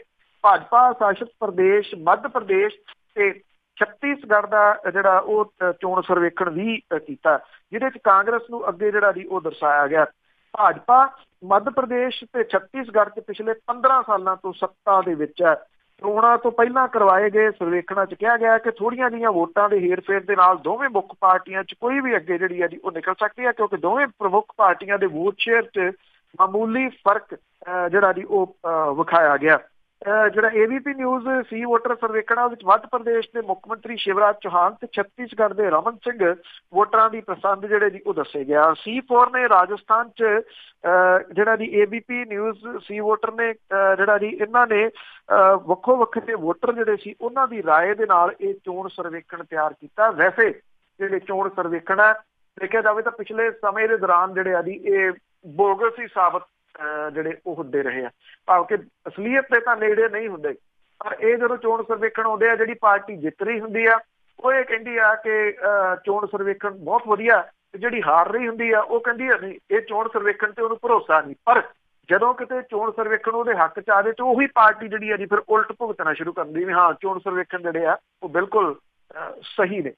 ਭਾਜਪਾ ਸ਼ਾਸਿਤ ਪ੍ਰਦੇਸ਼ ਮੱਧ ਪ੍ਰਦੇਸ਼ ਤੇ ਛੱਤੀਸਗੜ੍ਹ ਦਾ ਜਿਹੜਾ ਉਹ ਚੋਣ ਸਰਵੇਖਣ ਵੀ ਕੀਤਾ, ਜਿਹਦੇ ਚ ਕਾਂਗਰਸ ਨੂੰ ਅੱਗੇ ਜਿਹੜਾ ਜੀ ਉਹ ਦਰਸਾਇਆ ਗਿਆ। ਭਾਜਪਾ ਮੱਧ ਪ੍ਰਦੇਸ਼ ਤੇ ਛੱਤੀਸਗੜ੍ਹ ਚ ਪਿਛਲੇ 15 ਸਾਲਾਂ ਤੋਂ ਸੱਤਾ ਦੇ ਵਿੱਚ ਹੈ। ਚੋਣਾਂ ਤੋਂ ਪਹਿਲਾਂ ਕਰਵਾਏ ਗਏ ਸਰਵੇਖਣਾਂ ਚ ਕਿਹਾ ਗਿਆ ਕਿ ਥੋੜੀਆਂ ਜਿਹੀਆਂ ਵੋਟਾਂ ਦੇ ਹੇਰ-ਫੇਰ ਦੇ ਨਾਲ ਦੋਵੇਂ ਮੁੱਖ ਪਾਰਟੀਆਂ ਚ ਕੋਈ ਵੀ ਅੱਗੇ ਜਿਹੜੀ ਹੈ ਜੀ ਉਹ ਨਿਕਲ ਸਕਦੀ ਹੈ, ਕਿਉਂਕਿ ਦੋਵੇਂ ਪ੍ਰਮੁੱਖ ਪਾਰਟੀਆਂ ਦੇ ਵੋਟ ਸ਼ੇਅਰ ਚ ਮਾਮੂਲੀ ਫਰਕ ਜਿਹੜਾ ਜੀ ਉਹ ਵਿਖਾਇਆ ਗਿਆ। ਜਿਹੜਾ ABP ਨਿਊਜ਼ ਸੀ ਵੋਟਰ ਸਰਵੇਖਣਾਂ ਵਿੱਚ ਮੱਧ ਪ੍ਰਦੇਸ਼ ਦੇ ਮੁੱਖ ਮੰਤਰੀ ਸ਼ਿਵਰਾਜ ਚੌਹਾਨ ਤੇ ਛੱਤੀਸਗੜ੍ਹ ਦੇ ਰਮਨ ਸਿੰਘ ਵੋਟਰਾਂ ਦੀ ਪਸੰਦ ਜਿਹੜੇ ਜੀ ਉਹ ਦੱਸੇ ਗਿਆ। C4 ਨੇ ਰਾਜਸਥਾਨ 'ਚ ਜਿਹੜਾ ਜੀ ABP ਨਿਊਜ਼ ਸੀ ਵੋਟਰ ਨੇ ਜਿਹੜਾ ਜੀ ਇਹਨਾਂ ਨੇ ਵੱਖੋ ਵੱਖਰੇ ਵੋਟਰ ਜਿਹੜੇ ਸੀ ਉਹਨਾਂ ਦੀ ਰਾਏ ਦੇ ਨਾਲ ਇਹ ਚੋਣ ਸਰਵੇਖਣ ਤਿਆਰ ਕੀਤਾ। ਵੈਸੇ ਜਿਹੜੇ ਚੋਣ ਸਰਵੇਖਣ ਹੈ ਦੇਖਿਆ ਜਾਵੇ ਤਾਂ ਪਿਛਲੇ ਸਮੇਂ ਦੇ ਦੌਰਾਨ ਜਿਹੜੇ ਆ ਜੀ ਇਹ ਬੋਗਸ ਹੀ ਸਾਬਤ ਜਿਹੜੇ ਉਹ ਹੁੰਦੇ ਰਹੇ ਆ, ਭਾਵ ਕਿ ਅਸਲੀਅਤ ਦੇ ਤਾਂ ਨੇੜੇ ਨਹੀਂ ਹੁੰਦੇ। ਪਰ ਇਹ ਜਦੋਂ ਚੋਣ ਸਰਵੇਖਣ ਆਉਂਦੇ ਆ, ਜਿਹੜੀ ਪਾਰਟੀ ਜਿੱਤ ਰਹੀ ਹੁੰਦੀ ਆ ਉਹ ਇਹ ਕਹਿੰਦੀ ਆ ਕਿ ਚੋਣ ਸਰਵੇਖਣ ਬਹੁਤ ਵਧੀਆ, ਤੇ ਜਿਹੜੀ ਹਾਰ ਰਹੀ ਹੁੰਦੀ ਆ ਉਹ ਕਹਿੰਦੀ ਆ ਨਹੀਂ ਇਹ ਚੋਣ ਸਰਵੇਖਣ ਤੇ ਉਹਨੂੰ ਭਰੋਸਾ ਨਹੀਂ। ਪਰ ਜਦੋਂ ਕਿਤੇ ਚੋਣ ਸਰਵੇਖਣ ਉਹਦੇ ਹੱਕ 'ਚ ਆਵੇ ਤਾਂ ਉਹੀ ਪਾਰਟੀ ਜਿਹੜੀ ਆ ਜੀ ਫਿਰ ਉਲਟ ਭੁਗਤਣਾ ਸ਼ੁਰੂ ਕਰਦੀ ਵੀ ਹਾਂ ਚੋਣ ਸਰਵੇਖਣ ਜਿਹੜੇ ਆ ਉਹ ਬਿਲਕੁਲ ਸਹੀ ਨੇ।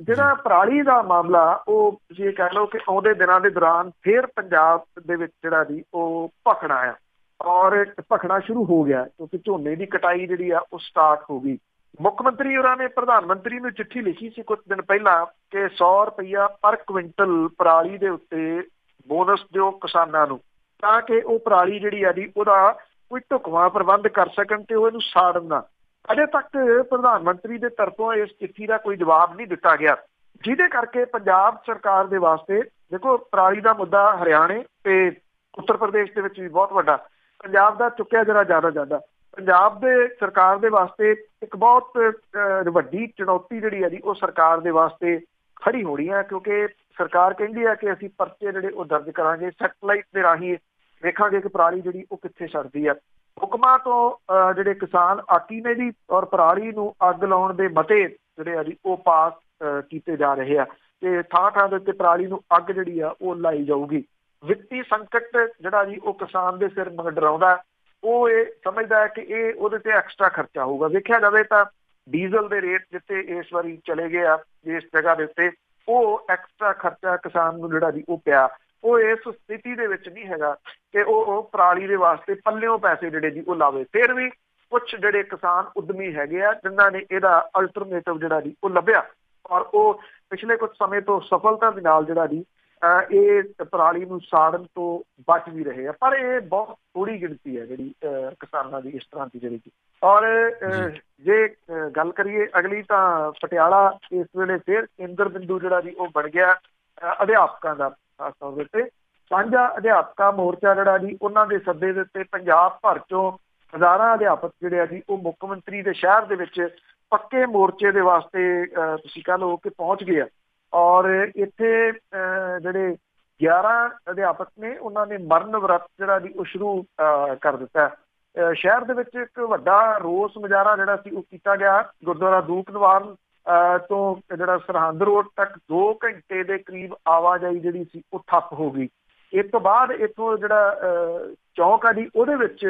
ਜਿਹੜਾ ਪਰਾਲੀ ਦਾ ਮਾਮਲਾ ਉਹ ਤੁਸੀਂ ਇਹ ਕਹਿ ਲਓ ਕਿ ਆਉਂਦੇ ਦਿਨਾਂ ਦੇ ਦੌਰਾਨ ਫਿਰ ਪੰਜਾਬ ਦੇ ਵਿੱਚ ਜਿਹੜਾ ਜੀ ਉਹ ਭਖਣਾ ਆ, ਔਰ ਭਖਣਾ ਸ਼ੁਰੂ ਹੋ ਗਿਆ ਕਿਉਂਕਿ ਝੋਨੇ ਦੀ ਕਟਾਈ ਜਿਹੜੀ ਆ ਉਹ ਸਟਾਰਟ ਹੋ ਗਈ। ਮੁੱਖ ਮੰਤਰੀ ਹੋਰਾਂ ਨੇ ਪ੍ਰਧਾਨ ਮੰਤਰੀ ਨੂੰ ਚਿੱਠੀ ਲਿਖੀ ਸੀ ਕੁਝ ਦਿਨ ਪਹਿਲਾਂ ਕਿ 100 ਰੁਪਈਆ ਪਰ ਕੁਇੰਟਲ ਪਰਾਲੀ ਦੇ ਉੱਤੇ ਬੋਨਸ ਦਿਓ ਕਿਸਾਨਾਂ ਨੂੰ, ਤਾਂ ਕਿ ਉਹ ਪਰਾਲੀ ਜਿਹੜੀ ਆ ਜੀ ਉਹਦਾ ਕੋਈ ਢੁਕਵਾਂ ਪ੍ਰਬੰਧ ਕਰ ਸਕਣ ਤੇ ਉਹ ਇਹਨੂੰ ਸਾੜਨ ਨਾ। ਅਜੇ ਤੱਕ ਪ੍ਰਧਾਨ ਮੰਤਰੀ ਦੇ ਤਰਫੋਂ ਇਸ ਚਿੱਠੀ ਦਾ ਕੋਈ ਜਵਾਬ ਨਹੀਂ ਦਿੱਤਾ ਗਿਆ, ਜਿਹਦੇ ਕਰਕੇ ਪੰਜਾਬ ਸਰਕਾਰ ਦੇ ਵਾਸਤੇ ਦੇਖੋ ਪਰਾਲੀ ਦਾ ਮੁੱਦਾ ਹਰਿਆਣੇ ਤੇ ਉੱਤਰ ਪ੍ਰਦੇਸ਼ ਦੇ ਵਿੱਚ ਵੀ ਬਹੁਤ ਵੱਡਾ, ਪੰਜਾਬ ਦਾ ਚੁੱਕਿਆ ਜਰਾ ਜ਼ਿਆਦਾ। ਪੰਜਾਬ ਦੇ ਸਰਕਾਰ ਦੇ ਵਾਸਤੇ ਇੱਕ ਬਹੁਤ ਵੱਡੀ ਚੁਣੌਤੀ ਜਿਹੜੀ ਹੈ ਜੀ ਉਹ ਸਰਕਾਰ ਦੇ ਵਾਸਤੇ ਖੜੀ ਹੋਣੀ ਹੈ, ਕਿਉਂਕਿ ਸਰਕਾਰ ਕਹਿੰਦੀ ਹੈ ਕਿ ਅਸੀਂ ਪਰਚੇ ਜਿਹੜੇ ਉਹ ਦਰਜ ਕਰਾਂਗੇ, ਸੈਟਲਾਈਟ ਦੇ ਰਾਹੀਂ ਵੇਖਾਂਗੇ ਕਿ ਪਰਾਲੀ ਜਿਹੜੀ ਉਹ ਕਿੱਥੇ ਸੜਦੀ ਹੈ। ਹੁਕਮਾਂ ਤੋਂ ਜਿਹੜੇ ਕਿਸਾਨ ਆਕੀ ਨੇ ਜੀ ਔਰ ਪਰਾਲੀ ਨੂੰ ਅੱਗ ਲਾਉਣ ਦੇ ਮਤੇ ਜਿਹੜੇ ਆ ਜੀ ਉਹ ਪਾਸ ਕੀਤੇ ਜਾ ਰਹੇ ਆ। ਤੇ ਥਾਂ ਦੇ ਉੱਤੇ ਪਰਾਲੀ ਨੂੰ ਅੱਗ ਜਿਹੜੀ ਆ ਉਹ ਲਾਈ ਜਾਊਗੀ। ਵਿੱਤੀ ਸੰਕਟ ਜਿਹੜਾ ਜੀ ਉਹ ਕਿਸਾਨ ਦੇ ਸਿਰ ਮੰਡਰਾਉਂਦਾ, ਉਹ ਇਹ ਸਮਝਦਾ ਹੈ ਕਿ ਇਹ ਉਹਦੇ ਤੇ ਐਕਸਟਰਾ ਖਰਚਾ ਹੋਊਗਾ। ਵੇਖਿਆ ਜਾਵੇ ਤਾਂ ਡੀਜ਼ਲ ਦੇ ਰੇਟ ਜਿੱਥੇ ਇਸ ਵਾਰੀ ਚਲੇ ਗਏ ਆ ਇਸ ਜਗ੍ਹਾ ਦੇ ਉੱਤੇ, ਉਹ ਐਕਸਟਰਾ ਖਰਚਾ ਕਿਸਾਨ ਨੂੰ ਜਿਹੜਾ ਜੀ ਉਹ ਪਿਆ। ਉਹ ਇਸ ਸਥਿਤੀ ਦੇ ਵਿੱਚ ਨਹੀਂ ਹੈਗਾ ਕਿ ਉਹ ਪਰਾਲੀ ਦੇ ਵਾਸਤੇ ਪੱਲਿਓਂ ਪੈਸੇ ਜਿਹੜੇ ਜੀ ਉਹ ਲਾਵੇ। ਫਿਰ ਵੀ ਕੁਛ ਜਿਹੜੇ ਕਿਸਾਨ ਉਦਮੀ ਹੈਗੇ ਆ ਜਿਨ੍ਹਾਂ ਨੇ ਇਹਦਾ ਅਲਟਰਨੇਟਿਵ ਜਿਹੜਾ ਜੀ ਉਹ ਲੱਭਿਆ, ਔਰ ਉਹ ਪਿਛਲੇ ਕੁਝ ਸਮੇਂ ਤੋਂ ਸਫਲਤਾ ਦੇ ਨਾਲ ਜਿਹੜਾ ਜੀ ਇਹ ਪਰਾਲੀ ਨੂੰ ਸਾੜਨ ਤੋਂ ਬਚ ਵੀ ਰਹੇ ਆ। ਪਰ ਇਹ ਬਹੁਤ ਥੋੜੀ ਗਿਣਤੀ ਹੈ ਜਿਹੜੀ ਕਿਸਾਨਾਂ ਦੀ ਇਸ ਤਰ੍ਹਾਂ ਦੀ ਜਿਹੜੀ। ਔਰ ਜੇ ਗੱਲ ਕਰੀਏ ਅਗਲੀ ਤਾਂ ਪਟਿਆਲਾ ਇਸ ਵੇਲੇ ਫਿਰ ਕੇਂਦਰ ਬਿੰਦੂ ਜਿਹੜਾ ਜੀ ਉਹ ਬਣ ਗਿਆ ਅਧਿਆਪਕਾਂ ਦਾ। ਖਾਸ ਤੌਰ ਦੇ ਉੱਤੇ ਸਾਂਝਾ ਅਧਿਆਪਕਾਂ ਮੋਰਚਾ ਜਿਹੜਾ ਜੀ ਉਹਨਾਂ ਦੇ ਸੱਦੇ ਦੇ ਉੱਤੇ ਪੰਜਾਬ ਭਰ ਚੋਂ ਹਜ਼ਾਰਾਂ ਅਧਿਆਪਕ ਜਿਹੜੇ ਆ ਜੀ ਉਹ ਮੁੱਖ ਮੰਤਰੀ ਦੇ ਸ਼ਹਿਰ ਦੇ ਵਿੱਚ ਪੱਕੇ ਮੋਰਚੇ ਦੇ ਵਾਸਤੇ ਤੁਸੀਂ ਕਹਿ ਲਓ ਕਿ ਪਹੁੰਚ ਗਏ ਆ। ਔਰ ਇੱਥੇ ਜਿਹੜੇ 11 ਅਧਿਆਪਕ ਨੇ ਉਹਨਾਂ ਨੇ ਮਰਨ ਵਰਤ ਜਿਹੜਾ ਜੀ ਉਹ ਸ਼ੁਰੂ ਕਰ ਦਿੱਤਾ। ਸ਼ਹਿਰ ਦੇ ਵਿੱਚ ਇੱਕ ਵੱਡਾ ਰੋਸ ਮੁਜ਼ਾਹਰਾ ਜਿਹੜਾ ਸੀ ਉਹ ਕੀਤਾ ਗਿਆ। ਗੁਰਦੁਆਰਾ ਦੂਖ ਨਿਵਾਰਨ ਤੋਂ ਜਿਹੜਾ ਸਰਹੰਦ ਰੋਡ ਤੱਕ 2 ਘੰਟੇ ਦੇ ਕਰੀਬ ਆਵਾਜਾਈ ਜਿਹੜੀ ਸੀ ਉਹ ਠੱਪ ਹੋ ਗਈ। ਇਸ ਤੋਂ ਬਾਅਦ ਇੱਥੋਂ ਜਿਹੜਾ ਚੌਂਕ ਆ ਜੀ ਉਹਦੇ ਵਿੱਚ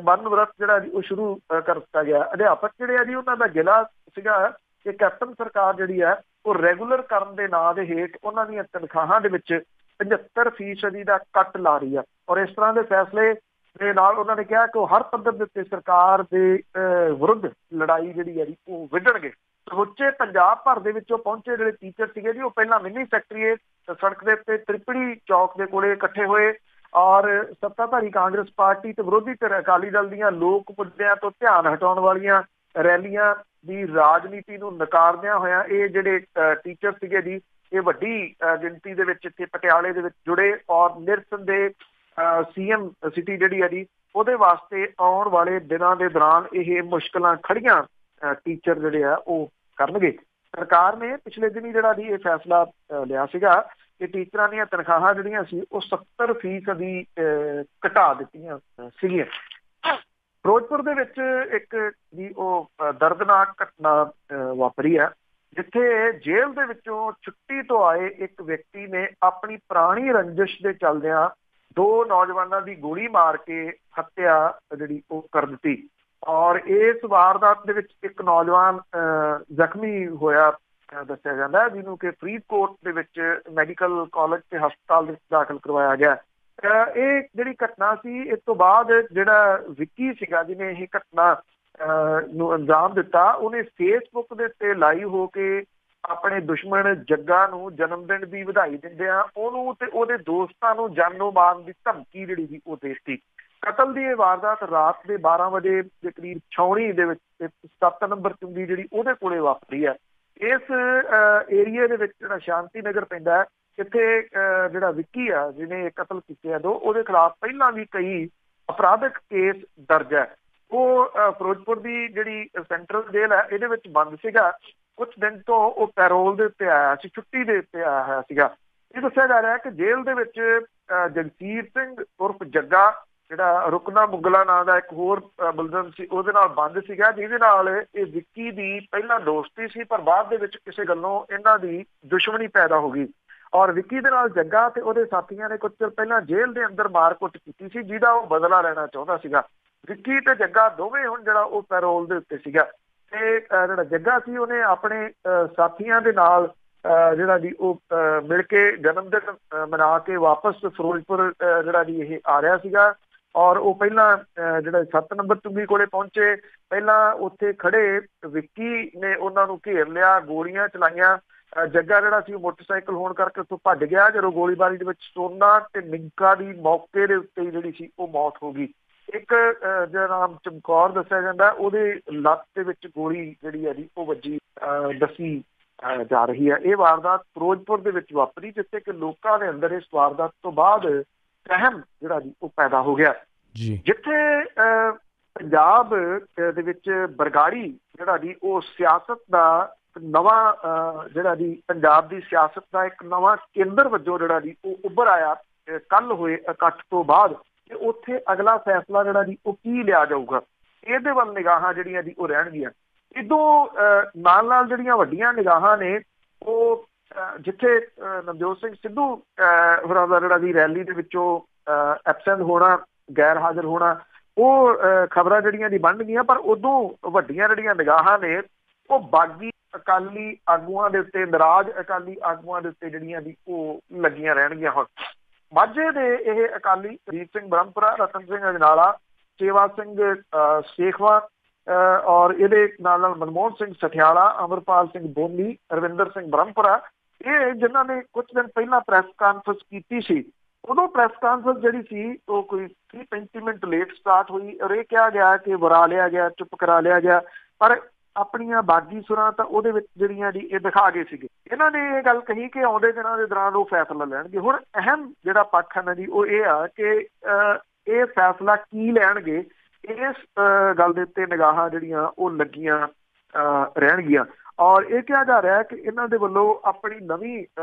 ਮਰਨ ਵਰਤ ਜਿਹੜਾ ਜੀ ਉਹ ਸ਼ੁਰੂ ਕਰ ਦਿੱਤਾ ਗਿਆ। ਅਧਿਆਪਕ ਜਿਹੜੇ ਆ ਜੀ ਉਹਨਾਂ ਦਾ ਗਿਲਾ ਸੀਗਾ ਕਿ ਕੈਪਟਨ ਸਰਕਾਰ ਜਿਹੜੀ ਹੈ ਉਹ ਰੈਗੂਲਰ ਕਰਨ ਦੇ ਨਾਂ ਦੇ ਹੇਠ ਉਹਨਾਂ ਦੀਆਂ ਤਨਖਾਹਾਂ ਦੇ ਵਿੱਚ 75% ਦਾ ਕੱਟ ਲਾ ਰਹੀ ਆ। ਔਰ ਇਸ ਤਰ੍ਹਾਂ ਦੇ ਫੈਸਲੇ ਦੇ ਨਾਲ ਉਹਨਾਂ ਨੇ ਕਿਹਾ ਕਿ ਉਹ ਹਰ ਪੱਧਰ ਦੇ ਉੱਤੇ ਸਰਕਾਰ ਦੇ ਵਿਰੁੱਧ ਲੜਾਈ ਜਿਹੜੀ ਹੈ ਜੀ ਉਹ ਵਿੱਢਣਗੇ। ਸਮੁੱਚੇ ਪੰਜਾਬ ਭਰ ਦੇ ਵਿੱਚੋਂ ਪਹੁੰਚੇ ਜਿਹੜੇ ਟੀਚਰ ਸੀਗੇ ਜੀ ਉਹ ਪਹਿਲਾਂ ਮਿੰਨੀ ਸੈਕਟਰੀਏਟ ਸੜਕ ਦੇ ਉੱਤੇ ਤ੍ਰਿਪੜੀ ਚੌਕ ਦੇ ਕੋਲੇ ਇਕੱਠੇ ਹੋਏ ਔਰ ਸੱਤਾਧਾਰੀ ਕਾਂਗਰਸ ਪਾਰਟੀ ਤੇ ਵਿਰੋਧੀ ਧਿਰ ਅਕਾਲੀ ਦਲ ਦੀਆਂ ਲੋਕ ਮੁੱਦਿਆਂ ਤੋਂ ਧਿਆਨ ਹਟਾਉਣ ਵਾਲੀਆਂ ਰੈਲੀਆਂ ਦੀ ਰਾਜਨੀਤੀ ਨੂੰ ਨਕਾਰਦਿਆਂ ਹੋਇਆਂ ਇਹ ਜਿਹੜੇ ਟੀਚਰ ਸੀਗੇ ਜੀ ਇਹ ਵੱਡੀ ਗਿਣਤੀ ਦੇ ਵਿੱਚ ਇੱਥੇ ਪਟਿਆਲੇ ਦੇ ਵਿੱਚ ਜੁੜੇ ਔਰ ਨਿਰਸੰਦੇਹ ਸੀਐਮ ਸਿਟੀ ਜਿਹੜੀ ਹੈ ਜੀ ਉਹਦੇ ਵਾਸਤੇ ਆਉਣ ਵਾਲੇ ਦਿਨਾਂ ਦੇ ਦੌਰਾਨ ਇਹ ਮੁਸ਼ਕਲਾਂ ਖੜੀਆਂ ਟੀਚਰ ਜਿਹੜੇ ਆ ਉਹ ਕਰਨਗੇ। ਸਰਕਾਰ ਨੇ ਪਿਛਲੇ ਦਿਨੀ ਜਿਹੜਾ ਜੀ ਇਹ ਫੈਸਲਾ ਲਿਆ ਸੀਗਾ ਕਿ ਟੀਚਰਾਂ ਦੀਆਂ ਤਨਖਾਹਾਂ ਜਿਹੜੀਆਂ ਸੀ ਉਹ 70% ਘਟਾ ਦਿੱਤੀਆਂ ਸੀਗੀਆਂ। ਫਿਰੋਜ਼ਪੁਰ ਦੇ ਵਿੱਚ ਇੱਕ ਜੀ ਉਹ ਦਰਦਨਾਕ ਘਟਨਾ ਵਾਪਰੀ ਹੈ ਜਿੱਥੇ ਜੇਲ੍ਹ ਦੇ ਵਿੱਚੋਂ ਛੁੱਟੀ ਤੋਂ ਆਏ ਇੱਕ ਵਿਅਕਤੀ ਨੇ ਆਪਣੀ ਪੁਰਾਣੀ ਰੰਜਿਸ਼ ਦੇ ਚੱਲਦਿਆਂ 2 ਨੌਜਵਾਨਾਂ ਦੀ ਗੋਲੀ ਮਾਰ ਕੇ ਹੱਤਿਆ ਜਿਹੜੀ ਉਹ ਕਰ ਦਿੱਤੀ। ਔਰ ਇਸ ਵਾਰਦਾਤ ਦੇ ਵਿੱਚ ਇੱਕ ਨੌਜਵਾਨ ਜ਼ਖਮੀ ਹੋਇਆ ਦੱਸਿਆ ਜਾਂਦਾ ਜਿਹਨੂੰ ਕਿ ਫਰੀਦਕੋਟ ਦੇ ਵਿੱਚ ਮੈਡੀਕਲ ਕਾਲਜ ਤੇ ਹਸਪਤਾਲ ਦੇ ਵਿੱਚ ਦਾਖਲ ਕਰਵਾਇਆ ਗਿਆ। ਇਹ ਜਿਹੜੀ ਘਟਨਾ ਸੀ ਇਸ ਤੋਂ ਬਾਅਦ ਜਿਹੜਾ ਵਿੱਕੀ ਸੀਗਾ ਜਿਹਨੇ ਇਹ ਘਟਨਾ ਨੂੰ ਅੰਜਾਮ ਦਿੱਤਾ ਉਹਨੇ ਫੇਸਬੁੱਕ ਦੇ ਉੱਤੇ ਲਾਈਵ ਹੋ ਕੇ ਆਪਣੇ ਦੁਸ਼ਮਣ ਜੱਗਾ ਨੂੰ ਜਨਮ ਦਿਨ ਦੀ ਵਧਾਈ ਦਿੰਦਿਆਂ ਉਹਨੂੰ ਤੇ ਉਹਦੇ ਦੋਸਤਾਂ ਨੂੰ ਜਾਨੋਂ ਮਾਰਨ ਦੀ ਧਮਕੀ ਜਿਹੜੀ ਸੀ ਉਹ ਦੇ ਦਿੱਤੀ। ਕਤਲ ਦੀ ਇਹ ਵਾਰਦਾਤ ਰਾਤ ਦੇ 12 ਵਜੇ ਦੇ ਕਰੀਬ ਛਾਉਣੀ ਦੇ ਵਿੱਚ 7 ਨੰਬਰ ਚੁੰਗੀ ਜਿਹੜੀ ਉਹਦੇ ਕੋਲੇ ਵਾਪਰੀ ਹੈ। ਇਸ ਏਰੀਏ ਦੇ ਵਿੱਚ ਜਿਹੜਾ ਸ਼ਾਂਤੀ ਨਗਰ ਪੈਂਦਾ ਇੱਥੇ ਜਿਹੜਾ ਵਿੱਕੀ ਆ ਜਿਹਨੇ ਕਤਲ ਕੀਤੇ ਆ 2 ਉਹਦੇ ਖਿਲਾਫ ਪਹਿਲਾਂ ਵੀ ਕਈ ਅਪਰਾਧਿਕ ਕੇਸ ਦਰਜ ਹੈ। ਉਹ ਫਿਰੋਜ਼ਪੁਰ ਦੀ ਜਿਹੜੀ ਸੈਂਟਰਲ ਜੇਲ੍ਹ ਹੈ ਇਹਦੇ ਵਿੱਚ ਬੰਦ ਸੀਗਾ। ਕੁਝ ਦਿਨ ਤੋਂ ਉਹ ਪੈਰੋਲ ਦੇ ਉੱਤੇ ਆਇਆ ਸੀ, ਛੁੱਟੀ ਦੇ ਉੱਤੇ ਆਇਆ ਹੋਇਆ ਸੀਗਾ। ਇਹ ਦੱਸਿਆ ਜਾ ਰਿਹਾ ਕਿ ਜੇਲ੍ਹ ਦੇ ਵਿੱਚ ਜਗਸੀਰ ਸਿੰਘ ਉਰਫ ਜੱਗਾ ਜਿਹੜਾ ਰੁਕਨਾ ਮੁਗਲਾ ਨਾਂ ਦਾ ਇੱਕ ਹੋਰ ਮੁਲਜ਼ਮ ਸੀ ਉਹਦੇ ਨਾਲ ਬੰਦ ਸੀਗਾ ਜਿਹਦੇ ਨਾਲ ਇਹ ਵਿੱਕੀ ਦੀ ਪਹਿਲਾਂ ਦੋਸਤੀ ਸੀ ਪਰ ਬਾਅਦ ਦੇ ਵਿੱਚ ਕਿਸੇ ਗੱਲੋਂ ਇਹਨਾਂ ਦੀ ਦੁਸ਼ਮਣੀ ਪੈਦਾ ਹੋ ਗਈ। ਔਰ ਵਿੱਕੀ ਦੇ ਨਾਲ ਜੱਗਾ ਤੇ ਉਹਦੇ ਸਾਥੀਆਂ ਨੇ ਕੁਝ ਚਿਰ ਪਹਿਲਾਂ ਜੇਲ੍ਹ ਦੇ ਅੰਦਰ ਮਾਰਕੁੱਟ ਕੀਤੀ ਸੀ ਜਿਹਦਾ ਉਹ ਬਦਲਾ ਲੈਣਾ ਚਾਹੁੰਦਾ ਸੀਗਾ। ਵਿੱਕੀ ਤੇ ਜੱਗਾ ਦੋਵੇਂ ਹੁਣ ਜਿਹੜਾ ਉਹ ਪੈਰੋਲ ਦੇ ਉੱਤੇ ਸੀਗਾ ਤੇ ਜਿਹੜਾ ਜੱਗਾ ਸੀ ਉਹਨੇ ਆਪਣੇ ਸਾਥੀਆਂ ਦੇ ਨਾਲ ਜਿਹੜਾ ਜੀ ਉਹ ਮਿਲ ਕੇ ਜਨਮ ਦਿਨ ਮਨਾ ਕੇ ਵਾਪਸ ਫਿਰੋਜ਼ਪੁਰ ਜਿਹੜਾ ਜੀ ਇਹ ਆ ਰਿਹਾ ਸੀਗਾ। ਔਰ ਉਹ ਪਹਿਲਾਂ ਜਿਹੜਾ 7 ਨੰਬਰ ਚੁੰਗੀ ਕੋਲੇ ਪਹੁੰਚੇ, ਪਹਿਲਾਂ ਉੱਥੇ ਖੜੇ ਵਿੱਕੀ ਨੇ ਉਹਨਾਂ ਨੂੰ ਘੇਰ ਲਿਆ, ਗੋਲੀਆਂ ਚਲਾਈਆਂ। ਜੱਗਾ ਜਿਹੜਾ ਸੀ ਉਹ ਮੋਟਰਸਾਈਕਲ ਹੋਣ ਕਰਕੇ ਉੱਥੋਂ ਭੱਜ ਗਿਆ। ਜਦੋਂ ਗੋਲੀਬਾਰੀ ਦੇ ਵਿੱਚ ਸੋਨਾ ਤੇ ਨਿੰਕਾ ਦੀ ਮੌਕੇ ਦੇ ਉੱਤੇ ਜਿਹੜੀ ਸੀ ਉਹ ਮੌਤ ਹੋ ਗਈ। ਇੱਕ ਜਿਹੜਾ ਨਾਮ ਚਮਕੌਰ ਦੱਸਿਆ ਜਾਂਦਾ ਉਹਦੇ ਲੱਤ ਦੇ ਵਿੱਚ ਗੋਲੀ ਜਿਹੜੀ ਹੈ ਜੀ ਉਹ ਵੱਜੀ ਦੱਸੀ ਜਾ ਰਹੀ ਹੈ। ਇਹ ਵਾਰਦਾਤ ਫਿਰੋਜ਼ਪੁਰ ਦੇ ਵਿੱਚ ਵਾਪਰੀ ਜਿੱਥੇ ਕਿ ਲੋਕਾਂ ਦੇ ਅੰਦਰ ਇਸ ਵਾਰਦਾਤ ਤੋਂ ਬਾਅਦ ਸਹਿਮ ਜਿਹੜਾ ਜੀ ਉਹ ਪੈਦਾ ਹੋ ਗਿਆ। ਜਿੱਥੇ ਪੰਜਾਬ ਦੇ ਵਿੱਚ ਬਰਗਾੜੀ ਜਿਹੜਾ ਜੀ ਉਹ ਸਿਆਸਤ ਦਾ ਨਵਾਂ ਜਿਹੜਾ ਜੀ ਪੰਜਾਬ ਦੀ ਸਿਆਸਤ ਦਾ ਇੱਕ ਨਵਾਂ ਕੇਂਦਰ ਵਜੋਂ ਜਿਹੜਾ ਜੀ ਉਹ ਉੱਭਰ ਆਇਆ ਕੱਲ ਹੋਏ ਇਕੱਠ ਤੋਂ ਬਾਅਦ ਕਿ ਉੱਥੇ ਅਗਲਾ ਫੈਸਲਾ ਜਿਹੜਾ ਜੀ ਉਹ ਕੀ ਲਿਆ ਜਾਊਗਾ ਇਹਦੇ ਵੱਲ ਨਿਗਾਹਾਂ ਜਿਹੜੀਆਂ ਜੀ ਉਹ ਰਹਿਣਗੀਆਂ। ਇਦੋਂ ਨਾਲ ਨਾਲ ਜਿਹੜੀਆਂ ਵੱਡੀਆਂ ਨਿਗਾਹਾਂ ਨੇ ਉਹ ਜਿੱਥੇ ਨਵਜੋਤ ਸਿੰਘ ਸਿੱਧੂ ਹੋਰਾਂ ਦਾ ਜਿਹੜਾ ਦੀ ਰੈਲੀ ਦੇ ਵਿੱਚੋਂ ਐਬਸੈਂਟ ਹੋਣਾ, ਗੈਰ ਹਾਜ਼ਰ ਹੋਣਾ, ਉਹ ਖਬਰਾਂ ਜਿਹੜੀਆਂ ਦੀ ਬਣ ਗਈਆਂ। ਪਰ ਉਦੋਂ ਵੱਡੀਆਂ ਜਿਹੜੀਆਂ ਨਿਗਾਹਾਂ ਨੇ ਉਹ ਬਾਗੀ ਅਕਾਲੀ ਆਗੂਆਂ ਦੇ ਉੱਤੇ, ਨਾਰਾਜ਼ ਅਕਾਲੀ ਆਗੂਆਂ ਦੇ ਉੱਤੇ ਜਿਹੜੀਆਂ ਦੀ ਉਹ ਲੱਗੀਆਂ ਰਹਿਣਗੀਆਂ। ਹੁਣ ਮਾਝੇ ਦੇ ਇਹ ਅਕਾਲੀ ਰੀਤ ਸਿੰਘ ਬ੍ਰਹਮਪੁਰਾ, ਰਤਨ ਸਿੰਘ ਅਜਨਾਲਾ, ਸੇਵਾ ਸਿੰਘ ਸੇਖਵਾ ਔਰ ਇਹਦੇ ਨਾਲ ਮਨਮੋਹਨ ਸਿੰਘ ਸਠਿਆਲਾ, ਅਮਰਪਾਲ ਸਿੰਘ ਬੋਨੀ, ਰਵਿੰਦਰ ਸਿੰਘ ਬ੍ਰਹਮਪੁਰਾ, ਇਹ ਜਿਨ੍ਹਾਂ ਨੇ ਕੁਝ ਦਿਨ ਪਹਿਲਾਂ ਪ੍ਰੈਸ ਕਾਨਫਰੰਸ ਕੀਤੀ ਸੀ, ਉਦੋਂ ਪ੍ਰੈਸ ਕਾਨਫਰੰਸ ਜਿਹੜੀ ਸੀ ਉਹ ਕੋਈ 30-35 ਮਿੰਟ ਲੇਟ ਸਟਾਰਟ ਹੋਈ ਔਰ ਇਹ ਕਿਹਾ ਗਿਆ ਕਿ ਵਰਾ ਲਿਆ ਗਿਆ, ਚੁੱਪ ਕਰਾ ਲਿਆ ਗਿਆ। ਪਰ ਆਪਣੀਆਂ ਬਾਗੀ ਸੁਰਾਂ ਤਾਂ ਉਹਦੇ ਵਿੱਚ ਜਿਹੜੀਆਂ ਦੀ ਇਹ ਦਿਖਾ ਗਏ ਸੀਗੇ। ਇਹਨਾਂ ਨੇ ਇਹ ਗੱਲ ਕਹੀ ਕਿ ਆਉਂਦੇ ਦਿਨਾਂ ਦੇ ਦੌਰਾਨ ਉਹ ਫੈਸਲਾ ਲੈਣਗੇ। ਹੁਣ ਅਹਿਮ ਜਿਹੜਾ ਪੱਖ ਹੈ ਨਾ ਜੀ ਉਹ ਇਹ ਆ ਕਿ ਇਹ ਫੈਸਲਾ ਕੀ ਲੈਣਗੇ, ਇਸ ਗੱਲ ਦੇ ਉੱਤੇ ਨਿਗਾਹਾਂ ਜਿਹੜੀਆਂ ਉਹ ਲੱਗੀਆਂ ਰਹਿਣਗੀਆਂ। ਔਰ ਇਹ ਕਿਹਾ ਜਾ ਰਿਹਾ ਕਿ ਇਹਨਾਂ ਦੇ ਵੱਲੋਂ ਆਪਣੀ ਨਵੀਂ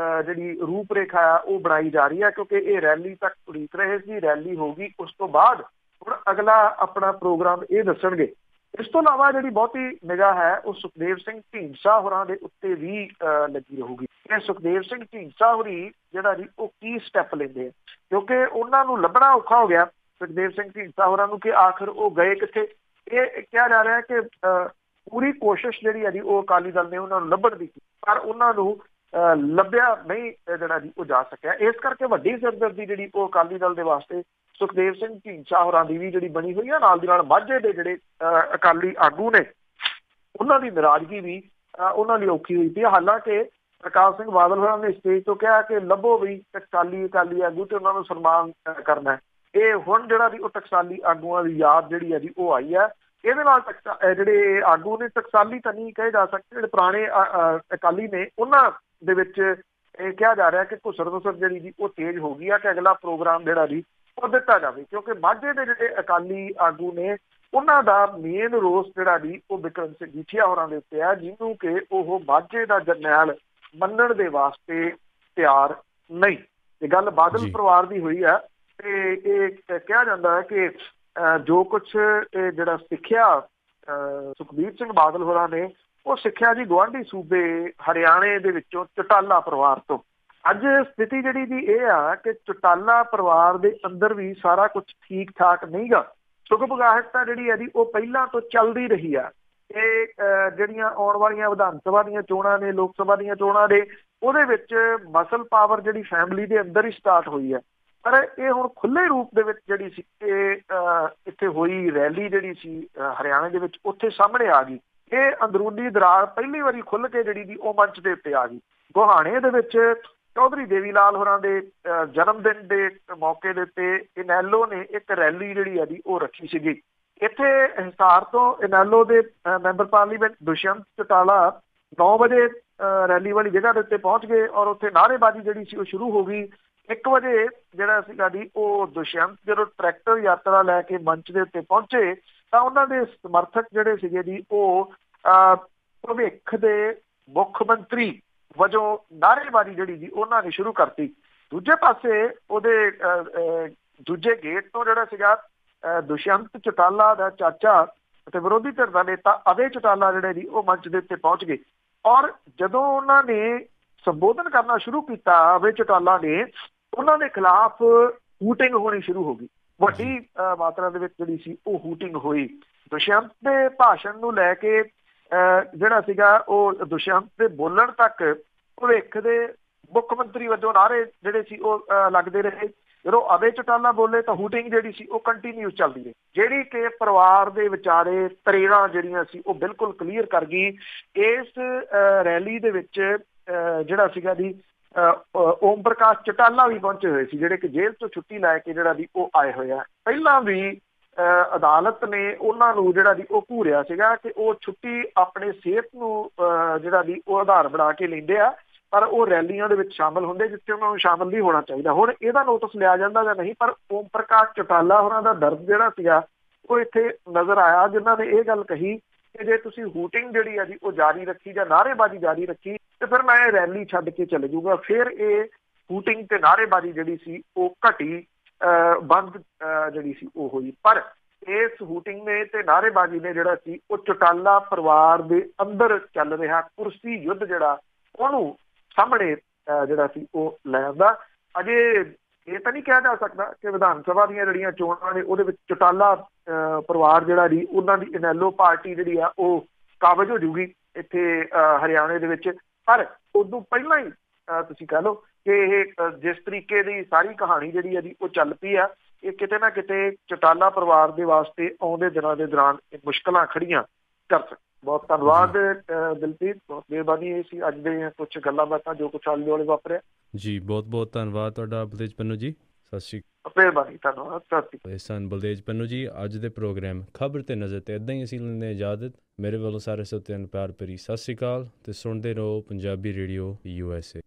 ਜਿਹੜੀ ਰੂਪ ਰੇਖਾ ਆ ਉਹ ਬਣਾਈ ਜਾ ਰਹੀ ਹੈ, ਕਿਉਂਕਿ ਇਹ ਰੈਲੀ ਤੱਕ ਉਡੀਕ ਰਹੇ ਸੀ, ਰੈਲੀ ਹੋ ਗਈ, ਉਸ ਤੋਂ ਬਾਅਦ ਹੁਣ ਅਗਲਾ ਆਪਣਾ ਪ੍ਰੋਗਰਾਮ ਇਹ ਦੱਸਣਗੇ। ਇਸ ਤੋਂ ਇਲਾਵਾ ਜਿਹੜੀ ਬਹੁਤੀ ਨਿਗਾਹ ਹੈ ਉਹ ਸੁਖਦੇਵ ਸਿੰਘ ਢੀਂਡਸਾ ਹੋਰਾਂ ਦੇ ਉੱਤੇ ਵੀ ਲੱਗੀ ਰਹੂਗੀ। ਇਹ ਸੁਖਦੇਵ ਸਿੰਘ ਢੀਂਡਸਾ ਹੋਰੀ ਜਿਹੜਾ ਜੀ ਉਹ ਕੀ ਸਟੈਪ ਲੈਂਦੇ ਆ, ਕਿਉਂਕਿ ਉਹਨਾਂ ਨੂੰ ਲੱਭਣਾ ਔਖਾ ਹੋ ਗਿਆ ਸੁਖਦੇਵ ਸਿੰਘ ਢੀਂਡਸਾ ਹੋਰਾਂ ਨੂੰ ਕਿ ਆਖਿਰ ਉਹ ਗਏ ਕਿੱਥੇ। ਇਹ ਕਿਹਾ ਜਾ ਰਿਹਾ ਕਿ ਪੂਰੀ ਕੋਸ਼ਿਸ਼ ਜਿਹੜੀ ਹੈ ਜੀ ਉਹ ਅਕਾਲੀ ਦਲ ਨੇ ਉਹਨਾਂ ਨੂੰ ਲੱਭਣ ਦੀ ਕੀਤੀ, ਪਰ ਉਹਨਾਂ ਨੂੰ ਲੱਭਿਆ ਨਹੀਂ ਜਿਹੜਾ ਜੀ ਉਹ ਜਾ ਸਕਿਆ। ਇਸ ਕਰਕੇ ਵੱਡੀ ਸਿਰਦਰਦੀ ਜਿਹੜੀ ਉਹ ਅਕਾਲੀ ਦਲ ਦੇ ਵਾਸਤੇ ਸੁਖਦੇਵ ਸਿੰਘ ਢੀਂਡਸਾ ਹੋਰਾਂ ਦੀ ਵੀ ਜਿਹੜੀ ਬਣੀ ਹੋਈ ਆ। ਨਾਲ ਦੀ ਨਾਲ ਮਾਝੇ ਦੇ ਜਿਹੜੇ ਅਕਾਲੀ ਆਗੂ ਨੇ ਉਹਨਾਂ ਦੀ ਨਾਰਾਜ਼ਗੀ ਵੀ ਉਹਨਾਂ ਲਈ ਔਖੀ ਹੋਈ ਪਈ। ਹਾਲਾਂਕਿ ਪ੍ਰਕਾਸ਼ ਸਿੰਘ ਬਾਦਲ ਹੋਰਾਂ ਨੇ ਸਟੇਜ ਤੋਂ ਕਿਹਾ ਕਿ ਲੱਭੋ ਵੀ ਟਕਸਾਲੀ ਆਗੂ ਤੇ ਉਹਨਾਂ ਨੂੰ ਸਨਮਾਨ ਕਰਨਾ। ਇਹ ਹੁਣ ਜਿਹੜਾ ਜੀ ਉਹ ਟਕਸਾਲੀ ਆਗੂਆਂ ਦੀ ਯਾਦ ਜਿਹੜੀ ਹੈ ਜੀ ਉਹ ਆਈ ਹੈ। ਇਹਦੇ ਨਾਲ ਜਿਹੜੇ ਆਗੂ ਨੇ ਟਕਸਾਲੀ ਤਾਂ ਨਹੀਂ ਕਹੇ ਜਾ ਸਕਦੇ, ਜਿਹੜੇ ਪੁਰਾਣੇ ਅਕਾਲੀ ਨੇ ਉਹਨਾਂ ਦੇ ਵਿੱਚ ਇਹ ਕਿਹਾ ਜਾ ਰਿਹਾ ਕਿ ਘੁਸਰ ਜਿਹੜੀ ਜੀ ਉਹ ਤੇਜ਼ ਹੋ ਗਈ ਆ ਕਿ ਅਗਲਾ ਪ੍ਰੋਗਰਾਮ ਜਿਹੜਾ ਜੀ ਉਹ ਦਿੱਤਾ ਜਾਵੇ, ਕਿਉਂਕਿ ਮਾਝੇ ਦੇ ਜਿਹੜੇ ਅਕਾਲੀ ਆਗੂ ਨੇ ਉਹਨਾਂ ਦਾ ਮੇਨ ਰੋਸ ਜਿਹੜਾ ਜੀ ਉਹ ਬਿਕਰਮ ਸਿੰਘ ਜੀਠੀਆ ਹੋਰਾਂ ਦੇ ਉੱਤੇ ਆ, ਜਿਹਨੂੰ ਕਿ ਉਹ ਮਾਝੇ ਦਾ ਜਰਨੈਲ ਮੰਨਣ ਦੇ ਵਾਸਤੇ ਤਿਆਰ ਨਹੀਂ। ਇਹ ਗੱਲ ਬਾਦਲ ਪਰਿਵਾਰ ਦੀ ਹੋਈ ਆ ਤੇ ਇਹ ਕਿਹਾ ਜਾਂਦਾ ਹੈ ਕਿ ਜੋ ਕੁਛ ਇਹ ਜਿਹੜਾ ਸਿੱਖਿਆ ਸੁਖਬੀਰ ਸਿੰਘ ਬਾਦਲ ਹੋਰਾਂ ਨੇ ਉਹ ਸਿੱਖਿਆ ਜੀ ਗੁਆਂਢੀ ਸੂਬੇ ਹਰਿਆਣੇ ਦੇ ਵਿੱਚੋਂ ਚੌਟਾਲਾ ਪਰਿਵਾਰ ਤੋਂ। ਅੱਜ ਸਥਿਤੀ ਜਿਹੜੀ ਜੀ ਇਹ ਆ ਕਿ ਚੌਟਾਲਾ ਪਰਿਵਾਰ ਦੇ ਅੰਦਰ ਵੀ ਸਾਰਾ ਕੁਛ ਠੀਕ ਠਾਕ ਨਹੀਂ ਗਾ। ਸੁਗਬਗਾਹਟ ਤਾਂ ਜਿਹੜੀ ਹੈ ਜੀ ਉਹ ਪਹਿਲਾਂ ਤੋਂ ਚੱਲਦੀ ਰਹੀ ਆ। ਇਹ ਜਿਹੜੀਆਂ ਆਉਣ ਵਾਲੀਆਂ ਵਿਧਾਨ ਸਭਾ ਦੀਆਂ ਚੋਣਾਂ ਨੇ, ਲੋਕ ਸਭਾ ਦੀਆਂ ਚੋਣਾਂ ਨੇ, ਉਹਦੇ ਵਿੱਚ ਮਸਲ ਪਾਵਰ ਜਿਹੜੀ ਫੈਮਿਲੀ ਦੇ ਅੰਦਰ ਹੀ ਸਟਾਰਟ ਹੋਈ ਹੈ। ਪਰ ਇਹ ਹੁਣ ਖੁੱਲ੍ਹੇ ਰੂਪ ਦੇ ਵਿੱਚ ਜਿਹੜੀ ਸੀ ਇਹ ਇੱਥੇ ਹੋਈ ਰੈਲੀ ਜਿਹੜੀ ਸੀ ਹਰਿਆਣਾ ਦੇ ਵਿੱਚ ਉੱਥੇ ਸਾਹਮਣੇ ਆ ਗਈ। ਇਹ ਅੰਦਰੂਨੀ ਦਰਾਰ ਪਹਿਲੀ ਵਾਰੀ ਖੁੱਲ੍ਹ ਕੇ ਜਿਹੜੀ ਦੀ ਉਹ ਮੰਚ ਦੇ ਉੱਤੇ ਆ ਗਈ। ਗੋਹਾਣੇ ਦੇ ਵਿੱਚ ਚੌਧਰੀ ਦੇਵੀ ਲਾਲ ਹੋਰਾਂ ਦੇ ਜਨਮ ਦਿਨ ਦੇ ਮੌਕੇ ਦੇ ਉੱਤੇ ਇਨੈਲੋ ਨੇ ਇੱਕ ਰੈਲੀ ਜਿਹੜੀ ਹੈ ਜੀ ਉਹ ਰੱਖੀ ਸੀਗੀ। ਇੱਥੇ ਹਿਸਾਰ ਤੋਂ ਇਨੈਲੋ ਦੇ ਮੈਂਬਰ ਪਾਰਲੀਮੈਂਟ ਦੁਸ਼ਯੰਤ ਚੌਟਾਲਾ 9 ਵਜੇ ਰੈਲੀ ਵਾਲੀ ਜਗ੍ਹਾ ਦੇ ਉੱਤੇ ਪਹੁੰਚ ਗਏ ਔਰ ਉੱਥੇ ਨਾਅਰੇਬਾਜ਼ੀ ਜਿਹੜੀ ਸੀ ਉਹ ਸ਼ੁਰੂ ਹੋ ਗਈ। 1 ਵਜੇ ਜਿਹੜਾ ਸੀਗਾ ਜੀ ਉਹ ਦੁਸ਼ਯੰਤ ਜਦੋਂ ਟਰੈਕਟਰ ਯਾਤਰਾ ਲੈ ਕੇ ਮੰਚ ਦੇ ਉੱਤੇ ਪਹੁੰਚੇ ਤਾਂ ਉਹਨਾਂ ਦੇ ਸਮਰਥਕ ਜਿਹੜੇ ਸੀਗੇ ਜੀ ਉਹ ਭਵਿੱਖ ਦੇ ਮੁੱਖ ਮੰਤਰੀ ਵਜੋਂ ਨਾਅਰੇਬਾਜ਼ੀ ਜਿਹੜੀ ਜੀ ਉਹਨਾਂ ਨੇ ਸ਼ੁਰੂ ਕਰਤੀ। ਦੂਜੇ ਪਾਸੇ ਉਹਦੇ ਦੂਜੇ ਗੇਟ ਤੋਂ ਜਿਹੜਾ ਸੀਗਾ ਦੁਸ਼ਯੰਤ ਚੌਟਾਲਾ ਦਾ ਚਾਚਾ ਅਤੇ ਵਿਰੋਧੀ ਧਿਰ ਦਾ ਨੇਤਾ ਅਭੈ ਚੌਟਾਲਾ ਜਿਹੜੇ ਜੀ ਉਹ ਮੰਚ ਦੇ ਉੱਤੇ ਪਹੁੰਚ ਗਏ ਔਰ ਜਦੋਂ ਉਹਨਾਂ ਨੇ ਸੰਬੋਧਨ ਕਰਨਾ ਸ਼ੁਰੂ ਕੀਤਾ ਅਭੈ ਚੌਟਾਲਾ ਨੇ, ਉਹਨਾਂ ਦੇ ਖਿਲਾਫ ਹੂਟਿੰਗ ਹੋਣੀ ਸ਼ੁਰੂ ਹੋ ਗਈ। ਵੱਡੀ ਮਾਤਰਾ ਦੇ ਵਿੱਚ ਜਿਹੜੀ ਸੀ ਉਹ ਹੂਟਿੰਗ ਹੋਈ। ਦੁਸ਼ਯੰਤ ਦੇ ਭਾਸ਼ਣ ਨੂੰ ਲੈ ਕੇ ਜਿਹੜਾ ਸੀਗਾ ਉਹ ਦੁਸ਼ਯੰਤ ਦੇ ਬੋਲਣ ਤੱਕ ਭਵਿੱਖ ਦੇ ਮੁੱਖ ਮੰਤਰੀ ਵਜੋਂ ਨਾਅਰੇ ਜਿਹੜੇ ਸੀ ਉਹ ਲੱਗਦੇ ਰਹੇ। ਜਦੋਂ ਅਭੈ ਚੌਟਾਲਾ ਬੋਲੇ ਤਾਂ ਹੂਟਿੰਗ ਜਿਹੜੀ ਸੀ ਉਹ ਕੰਟੀਨਿਊ ਚੱਲਦੀ ਰਹੀ, ਜਿਹੜੀ ਕਿ ਪਰਿਵਾਰ ਦੇ ਵਿਚਾਰੇ ਤਰੇੜਾਂ ਜਿਹੜੀਆਂ ਸੀ ਉਹ ਬਿਲਕੁਲ ਕਲੀਅਰ ਕਰ ਗਈ। ਇਸ ਰੈਲੀ ਦੇ ਵਿੱਚ ਜਿਹੜਾ ਸੀਗਾ ਜੀ ਓਮ ਪ੍ਰਕਾਸ਼ ਚੌਟਾਲਾ ਵੀ ਪਹੁੰਚੇ ਹੋਏ ਸੀ, ਜਿਹੜੇ ਕਿ ਜੇਲ੍ਹ ਤੋਂ ਛੁੱਟੀ ਲੈ ਕੇ ਜਿਹੜਾ ਵੀ ਉਹ ਆਏ ਹੋਏ ਆ। ਪਹਿਲਾਂ ਵੀ ਅਦਾਲਤ ਨੇ ਉਹਨਾਂ ਨੂੰ ਜਿਹੜਾ ਵੀ ਉਹ ਘੂਰਿਆ ਸੀਗਾ ਕਿ ਉਹ ਛੁੱਟੀ ਆਪਣੇ ਸਿਹਤ ਨੂੰ ਜਿਹੜਾ ਵੀ ਉਹ ਆਧਾਰ ਬਣਾ ਕੇ ਲੈਂਦੇ ਆ, ਪਰ ਉਹ ਰੈਲੀਆਂ ਦੇ ਵਿੱਚ ਸ਼ਾਮਲ ਹੁੰਦੇ ਜਿੱਥੇ ਉਹਨਾਂ ਨੂੰ ਸ਼ਾਮਲ ਨਹੀਂ ਹੋਣਾ ਚਾਹੀਦਾ। ਹੁਣ ਇਹਦਾ ਨੋਟਿਸ ਲਿਆ ਜਾਂਦਾ ਜਾਂ ਨਹੀਂ, ਪਰ ਓਮ ਪ੍ਰਕਾਸ਼ ਚੌਟਾਲਾ ਹੋਰਾਂ ਦਾ ਦਰਦ ਜਿਹੜਾ ਸੀਗਾ ਉਹ ਇੱਥੇ ਨਜ਼ਰ ਆਇਆ, ਜਿਨ੍ਹਾਂ ਨੇ ਇਹ ਗੱਲ ਕਹੀ ਕਿ ਜੇ ਤੁਸੀਂ ਹੂਟਿੰਗ ਜਿਹੜੀ ਆ ਜੀ ਉਹ ਜਾਰੀ ਰੱਖੀ ਜਾਂ ਨਾਅਰੇਬਾਜ਼ੀ ਜਾਰੀ ਰੱਖੀ ਤੇ ਫਿਰ ਮੈਂ ਇਹ ਰੈਲੀ ਛੱਡ ਕੇ ਚਲੇ ਜਾਊਗਾ। ਫਿਰ ਇਹ ਹੂਟਿੰਗ ਤੇ ਨਾਅਰੇਬਾਜ਼ੀ ਜਿਹੜੀ ਸੀ ਉਹ ਘਟੀ, ਬੰਦ ਜਿਹੜੀ ਸੀ ਉਹ ਹੋਈ। ਪਰ ਇਸ ਹੂਟਿੰਗ ਨੇ ਤੇ ਨਾਅਰੇਬਾਜ਼ੀ ਨੇ ਜਿਹੜਾ ਸੀ ਉਹ ਚੌਟਾਲਾ ਪਰਿਵਾਰ ਦੇ ਅੰਦਰ ਚੱਲ ਰਿਹਾ ਕੁਰਸੀ ਯੁੱਧ ਜਿਹੜਾ ਉਹਨੂੰ ਸਾਹਮਣੇ ਜਿਹੜਾ ਸੀ ਉਹ ਲੈ ਆਉਂਦਾ। ਅਜੇ ਇਹ ਤਾਂ ਨਹੀਂ ਕਿਹਾ ਜਾ ਸਕਦਾ ਕਿ ਵਿਧਾਨ ਸਭਾ ਦੀਆਂ ਜਿਹੜੀਆਂ ਚੋਣਾਂ ਨੇ ਉਹਦੇ ਵਿੱਚ ਚੌਟਾਲਾ ਪਰਿਵਾਰ ਜਿਹੜਾ ਜੀ ਉਹਨਾਂ ਦੀ ਇਨੈਲੋ ਪਾਰਟੀ ਜਿਹੜੀ ਆ ਉਹ ਕਾਬਜ਼ ਹੋ ਜੂਗੀ ਇੱਥੇ ਹਰਿਆਣੇ ਦੇ ਵਿੱਚ। ਪਰ ਉਦੋਂ ਪਹਿਲਾਂ ਹੀ ਤੁਸੀਂ ਕਹਿ ਲਓ ਕਿ ਇਹ ਜਿਸ ਤਰੀਕੇ ਦੀ ਸਾਰੀ ਕਹਾਣੀ ਜਿਹੜੀ ਹੈ ਜੀ ਉਹ ਚੱਲ ਪਈ ਆ, ਇਹ ਕਿਤੇ ਨਾ ਕਿਤੇ ਚੌਟਾਲਾ ਪਰਿਵਾਰ ਦੇ ਵਾਸਤੇ ਆਉਂਦੇ ਦਿਨਾਂ ਦੇ ਦੌਰਾਨ ਇਹ ਮੁਸ਼ਕਲਾਂ ਖੜੀਆਂ ਕਰ ਸਕ। ਬਹੁਤ ਧੰਨਵਾਦ ਦਿਲਪ੍ਰੀਤ, ਬਹੁਤ ਮਿਹਰਬਾਨੀ। ਇਹ ਸੀ ਅੱਜ ਦੇ ਕੁਝ ਗੱਲਾਂ ਬਾਤਾਂ ਜੋ ਕੁਛ ਆਲੇ ਦੁਆਲੇ ਵਾਪਰਿਆ ਜੀ। ਬਹੁਤ ਬਹੁਤ ਧੰਨਵਾਦ ਤੁਹਾਡਾ ਬਲਤੇਜ ਪੰਨੂ ਜੀ। ਸਤਿ ਸ਼੍ਰੀ ਅਕਾਲ। ਮਿਹਰਬਾਨੀ, ਧੰਨਵਾਦ, ਸਤਿ ਸ਼੍ਰੀ ਅਕਾਲ। ਇਹ ਸਨ ਬਲਤੇਜ ਪੰਨੂ ਜੀ। ਅੱਜ ਦੇ ਪ੍ਰੋਗਰਾਮ ਖਬਰ ਤੇ ਨਜ਼ਰ ਤੇ ਇੱਦਾਂ ਹੀ ਅਸੀਂ ਲੈਂਦੇ ਇਜਾਜ਼ਤ। ਮੇਰੇ ਵੱਲੋਂ ਸਾਰੇ ਸਰੋਤਿਆਂ ਨੂੰ ਪਿਆਰ ਭਰੀ ਸਤਿ ਸ਼੍ਰੀ ਅਕਾਲ ਤੇ ਸੁਣਦੇ ਰਹੋ ਪੰਜਾਬੀ ਰੇਡੀਓ USA।